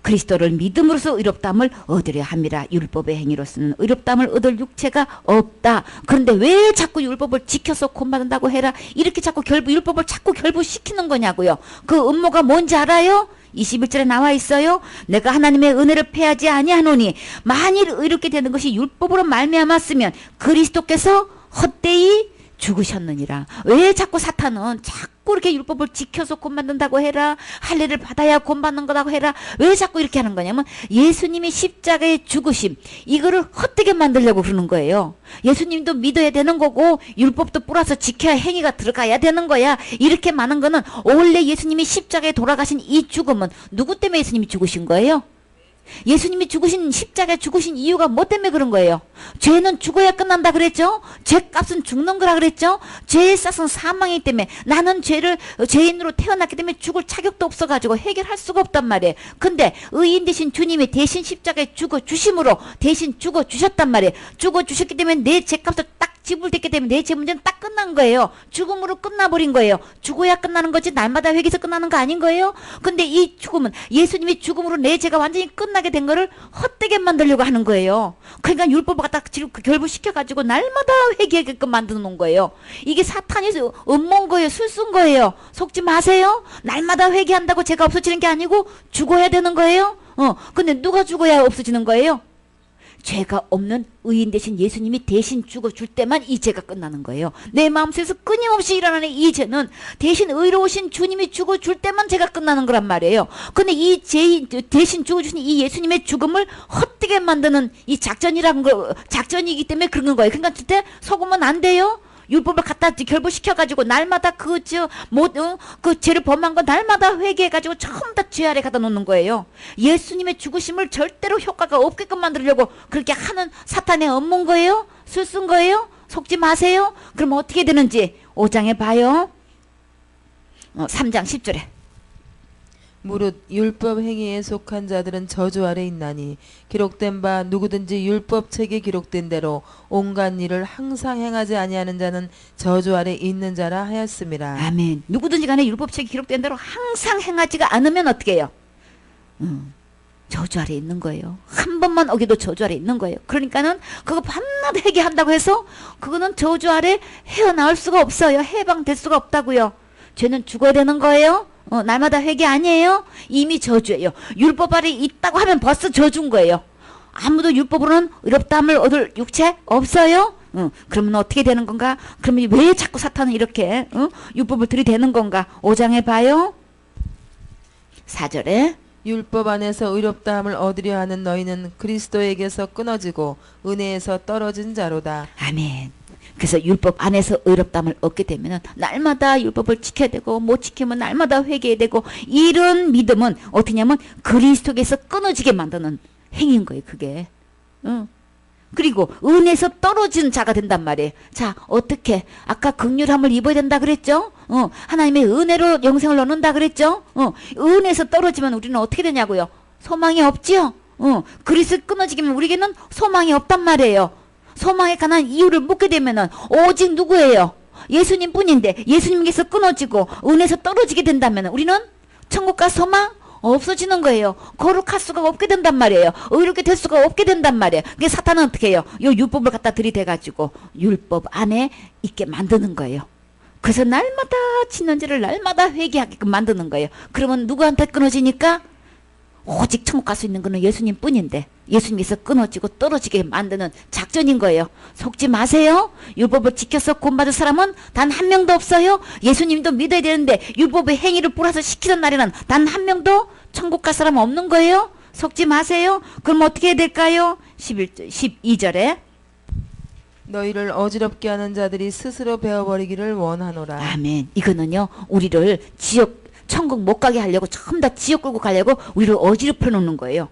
그리스도를 믿음으로써 의롭다함을 얻으려 함이라. 율법의 행위로서는 의롭다함을 얻을 육체가 없다. 그런데 왜 자꾸 율법을 지켜서 구원받는다고 해라. 이렇게 자꾸 율법을 자꾸 결부시키는 거냐고요. 그 음모가 뭔지 알아요? 21절에 나와 있어요. 내가 하나님의 은혜를 패하지 아니하노니 만일 의롭게 되는 것이 율법으로 말미암았으면 그리스도께서 헛되이 죽으셨느니라. 왜 자꾸 사탄은 자꾸 이렇게 율법을 지켜서 구원받는다고 해라. 할례를 받아야 구원받는 거라고 해라. 왜 자꾸 이렇게 하는 거냐면 예수님이 십자가에 죽으심 이거를 헛되게 만들려고 그러는 거예요. 예수님도 믿어야 되는 거고 율법도 뿌려서 지켜야 행위가 들어가야 되는 거야. 이렇게 많은 거는 원래 예수님이 십자가에 돌아가신 이 죽음은 누구 때문에 예수님이 죽으신 거예요? 예수님이 십자가에 죽으신 이유가 뭐 때문에 그런 거예요? 죄는 죽어야 끝난다 그랬죠? 죄값은 죽는 거라 그랬죠? 죄의 싹은 사망이기 때문에 나는 죄인으로 태어났기 때문에 죽을 자격도 없어가지고 해결할 수가 없단 말이에요. 근데 의인 대신 주님이 대신 십자가에 죽어 주심으로 대신 죽어 주셨단 말이에요. 죽어 주셨기 때문에 내 죄값을 딱 지불됐기 때문에 내 죄 문제는 딱 끝난 거예요. 죽음으로 끝나버린 거예요. 죽어야 끝나는 거지 날마다 회개해서 끝나는 거 아닌 거예요. 근데 이 죽음은 예수님이 죽음으로 내 죄가 완전히 끝나게 된 거를 헛되게 만들려고 하는 거예요. 그러니까 율법을 갖다 결부시켜가지고 날마다 회개하게끔 만들어 놓은 거예요. 이게 사탄이 음모인 거예요. 술 쓴 거예요. 속지 마세요. 날마다 회개한다고 죄가 없어지는 게 아니고 죽어야 되는 거예요. 근데 누가 죽어야 없어지는 거예요? 죄가 없는 의인 대신 예수님이 대신 죽어줄 때만 이 죄가 끝나는 거예요. 내 마음속에서 끊임없이 일어나는 이 죄는 대신 의로우신 주님이 죽어줄 때만 죄가 끝나는 거란 말이에요. 근데 이 죄 대신 죽어주신 이 예수님의 죽음을 헛되게 만드는 이 작전이기 때문에 그런 거예요. 그러니까 그때 속으면 안 돼요. 율법을 갖다 결부시켜가지고 날마다 그 죄를 범한 거 날마다 회개해가지고 전부 다 죄 아래 갖다 놓는 거예요. 예수님의 죽으심을 절대로 효과가 없게끔 만들려고 그렇게 하는 사탄의 업무인 거예요. 술 쓴 거예요. 속지 마세요. 그럼 어떻게 되는지 5장에 봐요. 3장 10절에 무릇 율법 행위에 속한 자들은 저주 아래 있나니 기록된 바 누구든지 율법 책에 기록된 대로 온갖 일을 항상 행하지 아니하는 자는 저주 아래 있는 자라 하였음이라. 아멘. 누구든지 간에 율법 책에 기록된 대로 항상 행하지가 않으면 어떻게 해요? 저주 아래 있는 거예요. 한 번만 어겨도 저주 아래 있는 거예요. 그러니까는 그거 밤낮 회개한다고 해서 그거는 저주 아래 헤어나올 수가 없어요. 해방될 수가 없다고요. 죄는 죽어야 되는 거예요. 날마다 회개 아니에요. 이미 저주예요. 율법 아래 있다고 하면 벌써 저주인 거예요. 아무도 율법으로는 의롭다함을 얻을 육체 없어요. 그러면 어떻게 되는 건가? 그러면 왜 자꾸 사탄은 이렇게 율법을 들이대는 건가? 5장에 봐요. 4절에 율법 안에서 의롭다함을 얻으려 하는 너희는 그리스도에게서 끊어지고 은혜에서 떨어진 자로다. 아멘. 그래서 율법 안에서 의롭다함을 얻게 되면 날마다 율법을 지켜야 되고 못 지키면 날마다 회개해야 되고 이런 믿음은 어떻게냐면 그리스도에게서 끊어지게 만드는 행위인 거예요. 그게. 그리고 은혜에서 떨어진 자가 된단 말이에요. 자, 어떻게 아까 긍휼함을 입어야 된다 그랬죠? 하나님의 은혜로 영생을 얻는다 그랬죠? 은혜에서 떨어지면 우리는 어떻게 되냐고요? 소망이 없지요? 그리스도 끊어지면 우리에게는 소망이 없단 말이에요. 소망에 관한 이유를 묻게 되면은 오직 누구예요? 예수님 뿐인데 예수님께서 끊어지고 은혜에서 떨어지게 된다면 우리는 천국과 소망 없어지는 거예요. 거룩할 수가 없게 된단 말이에요. 의롭게 될 수가 없게 된단 말이에요. 그게 사탄은 어떻게 해요? 요 율법을 갖다 들이대가지고 율법 안에 있게 만드는 거예요. 그래서 날마다 짓는 죄를 날마다 회개하게끔 만드는 거예요. 그러면 누구한테 끊어지니까? 오직 천국 갈 수 있는 거는 예수님 뿐인데 예수님께서 끊어지고 떨어지게 만드는 작전인 거예요. 속지 마세요. 율법을 지켜서 구원받을 사람은 단 한 명도 없어요. 예수님도 믿어야 되는데 율법의 행위를 뿌려서 시키는 날에는 단 한 명도 천국 갈 사람 없는 거예요. 속지 마세요. 그럼 어떻게 해야 될까요? 12절에 너희를 어지럽게 하는 자들이 스스로 배워버리기를 원하노라. 아멘. 이거는요 우리를 천국 못 가게 하려고 전부 다 지옥 끌고 가려고 우리를 어지럽혀 놓는 거예요.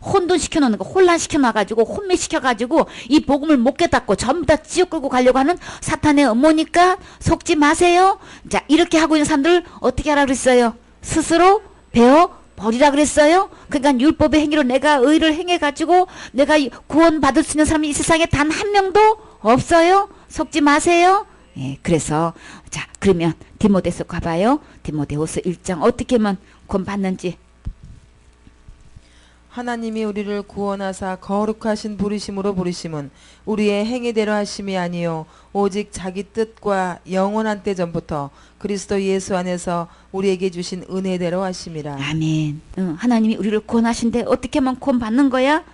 혼돈시켜 놓는 거, 혼란시켜 놔가지고 혼미시켜가지고 이 복음을 못 깨닫고 전부 다 지옥 끌고 가려고 하는 사탄의 음모니까 속지 마세요. 자, 이렇게 하고 있는 사람들 어떻게 하라 그랬어요? 스스로 배워 버리라 그랬어요. 그러니까 율법의 행위로 내가 의를 행해가지고 내가 구원받을 수 있는 사람이 이 세상에 단 한 명도 없어요. 속지 마세요. 예, 그래서 자, 그러면 디모데서 가봐요. 디모데후서 1장 어떻게 하면 구원받는지. 하나님이 우리를 구원하사 거룩하신 부르심으로 부르심은 우리의 행위대로 하심이 아니요 오직 자기 뜻과 영원한 때 전부터 그리스도 예수 안에서 우리에게 주신 은혜대로 하심이라. 아멘. 하나님이 우리를 구원하신데 어떻게 하면 구원받는 거야?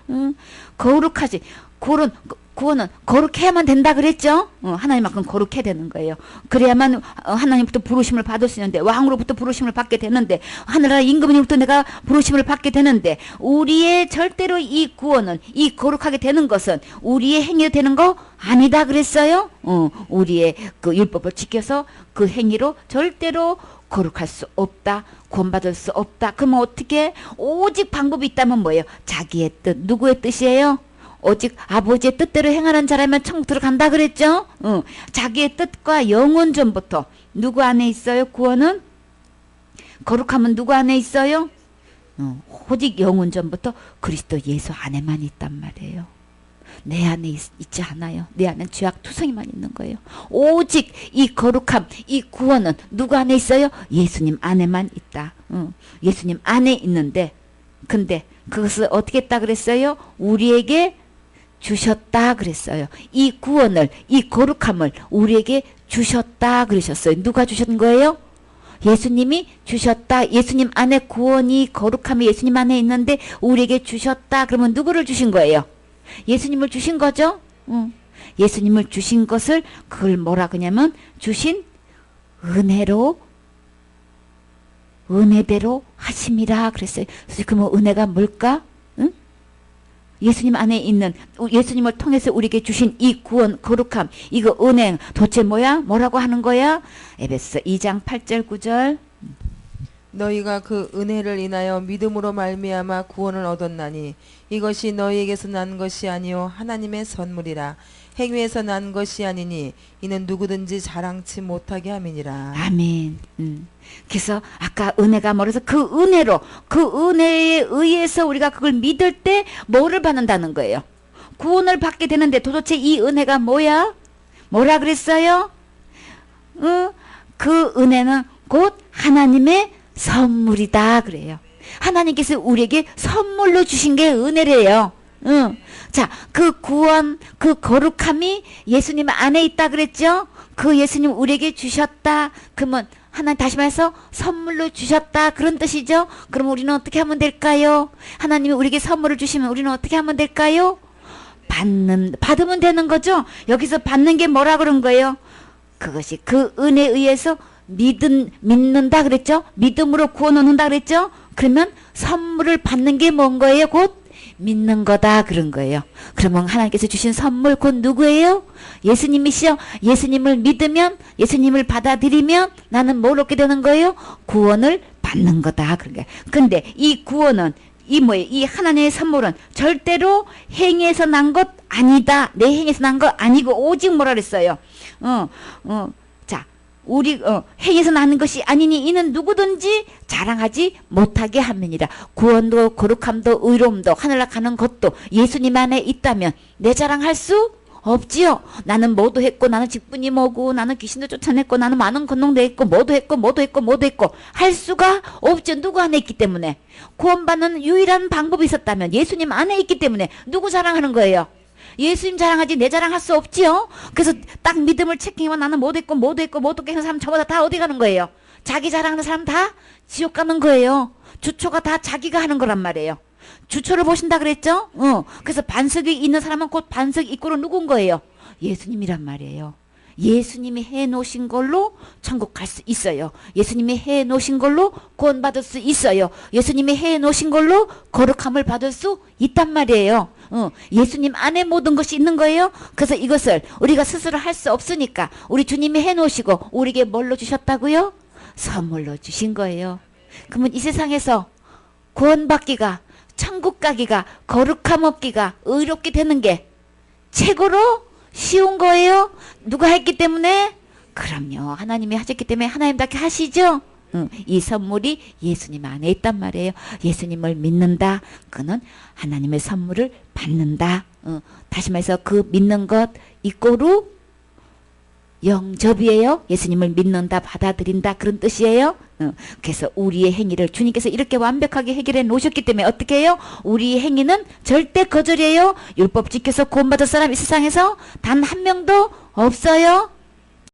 거룩하지. 구원은 거룩해야만 된다 그랬죠? 하나님만큼 거룩해야 되는 거예요. 그래야만 하나님부터 부르심을 받을 수 있는데 왕으로부터 부르심을 받게 되는데 하늘나라 임금님부터 내가 부르심을 받게 되는데 우리의 절대로 이 구원은 이 거룩하게 되는 것은 우리의 행위로 되는 거 아니다 그랬어요? 우리의 그 율법을 지켜서 그 행위로 절대로 거룩할 수 없다. 구원받을 수 없다. 그러면 어떻게? 오직 방법이 있다면 뭐예요? 자기의 뜻. 누구의 뜻이에요? 오직 아버지의 뜻대로 행하는 자라면 천국 들어간다 그랬죠? 자기의 뜻과 영원 전부터 누구 안에 있어요? 구원은? 거룩함은 누구 안에 있어요? 오직 영원 전부터 그리스도 예수 안에만 있단 말이에요. 내 안에 있지 않아요. 내 안엔 죄악 투성이만 있는 거예요. 오직 이 거룩함, 이 구원은 누구 안에 있어요? 예수님 안에만 있다. 예수님 안에 있는데, 근데 그것을 어떻게 했다 그랬어요? 우리에게 주셨다 그랬어요. 이 구원을, 이 거룩함을 우리에게 주셨다 그러셨어요. 누가 주신 거예요? 예수님이 주셨다. 예수님 안에 구원이, 거룩함이 예수님 안에 있는데 우리에게 주셨다. 그러면 누구를 주신 거예요? 예수님을 주신 거죠? 예수님을 주신 것을 그걸 뭐라 그러냐면 주신 은혜로, 은혜대로 하심이라 그랬어요. 그래서 그러면 은혜가 뭘까? 응? 예수님 안에 있는, 예수님을 통해서 우리에게 주신 이 구원, 거룩함, 이거 은혜 도대체 뭐야? 뭐라고 하는 거야? 에베소 2장 8절 9절. 너희가 그 은혜를 인하여 믿음으로 말미암아 구원을 얻었나니 이것이 너희에게서 난 것이 아니요 하나님의 선물이라. 행위에서 난 것이 아니니 이는 누구든지 자랑치 못하게 함이니라. 아멘. 그래서 아까 은혜가 뭐라서 그 은혜로, 그 은혜에 의해서 우리가 그걸 믿을 때 뭐를 받는다는 거예요? 구원을 받게 되는데 도대체 이 은혜가 뭐야? 뭐라 그랬어요? 그 은혜는 곧 하나님의 선물이다 그래요. 하나님께서 우리에게 선물로 주신 게 은혜래요. 자, 그 구원, 그 거룩함이 예수님 안에 있다 그랬죠? 그 예수님 우리에게 주셨다. 그러면 하나님 다시 말해서 선물로 주셨다. 그런 뜻이죠? 그럼 우리는 어떻게 하면 될까요? 하나님이 우리에게 선물을 주시면 우리는 어떻게 하면 될까요? 받으면 되는 거죠? 여기서 받는 게 뭐라 그런 거예요? 그것이 그 은혜에 의해서 믿는다 그랬죠? 믿음으로 구원 얻는다 그랬죠? 그러면 선물을 받는 게 뭔 거예요? 곧 믿는 거다 그런 거예요. 그러면 하나님께서 주신 선물 곧 누구예요? 예수님이시요. 예수님을 믿으면, 예수님을 받아들이면 나는 뭘 얻게 되는 거예요? 구원을 받는 거다 그런 거예요. 근데 이 구원은 이 뭐예요? 이 하나님의 선물은 절대로 행위에서 난 것 아니다. 내 행위에서 난 것 아니고 오직 뭐라 그랬어요? 자, 우리 행위에서 나는 것이 아니니 이는 누구든지 자랑하지 못하게 함이니라. 구원도 거룩함도 의로움도 하늘나 가는 것도 예수님 안에 있다면 내 자랑할 수 없지요. 나는 뭐도 했고, 나는 직분이 뭐고, 나는 귀신도 쫓아냈고, 나는 많은 건능도 했고, 뭐도 했고 할 수가 없죠. 누구 안에 있기 때문에. 구원받는 유일한 방법이 있었다면 예수님 안에 있기 때문에 누구 자랑하는 거예요? 예수님 자랑하지 내 자랑할 수 없지요. 그래서 딱 믿음을 체킹하면 나는 뭐도 했고 하는 사람 저보다 다 어디 가는 거예요? 자기 자랑하는 사람 다 지옥 가는 거예요. 주초가 다 자기가 하는 거란 말이에요. 주초를 보신다 그랬죠? 그래서 반석이 있는 사람은 곧 반석 입구로 누군 거예요? 예수님이란 말이에요. 예수님이 해놓으신 걸로 천국 갈 수 있어요. 예수님이 해놓으신 걸로 구원받을 수 있어요. 예수님이 해놓으신 걸로 거룩함을 받을 수 있단 말이에요. 예수님 안에 모든 것이 있는 거예요. 그래서 이것을 우리가 스스로 할 수 없으니까 우리 주님이 해놓으시고 우리에게 뭘로 주셨다고요? 선물로 주신 거예요. 그러면 이 세상에서 구원받기가, 천국 가기가, 거룩함 얻기가, 의롭게 되는 게 최고로 쉬운 거예요. 누가 했기 때문에? 그럼요. 하나님이 하셨기 때문에 하나님답게 하시죠. 이 선물이 예수님 안에 있단 말이에요. 예수님을 믿는다. 그는 하나님의 선물을 받는다. 다시 말해서 그 믿는 것 이꼬르 영접이에요. 예수님을 믿는다, 받아들인다 그런 뜻이에요. 그래서 우리의 행위를 주님께서 이렇게 완벽하게 해결해 놓으셨기 때문에 어떻게 해요? 우리의 행위는 절대 거절이에요. 율법 지켜서 구원받을 사람 이 세상에서 단 한 명도 없어요.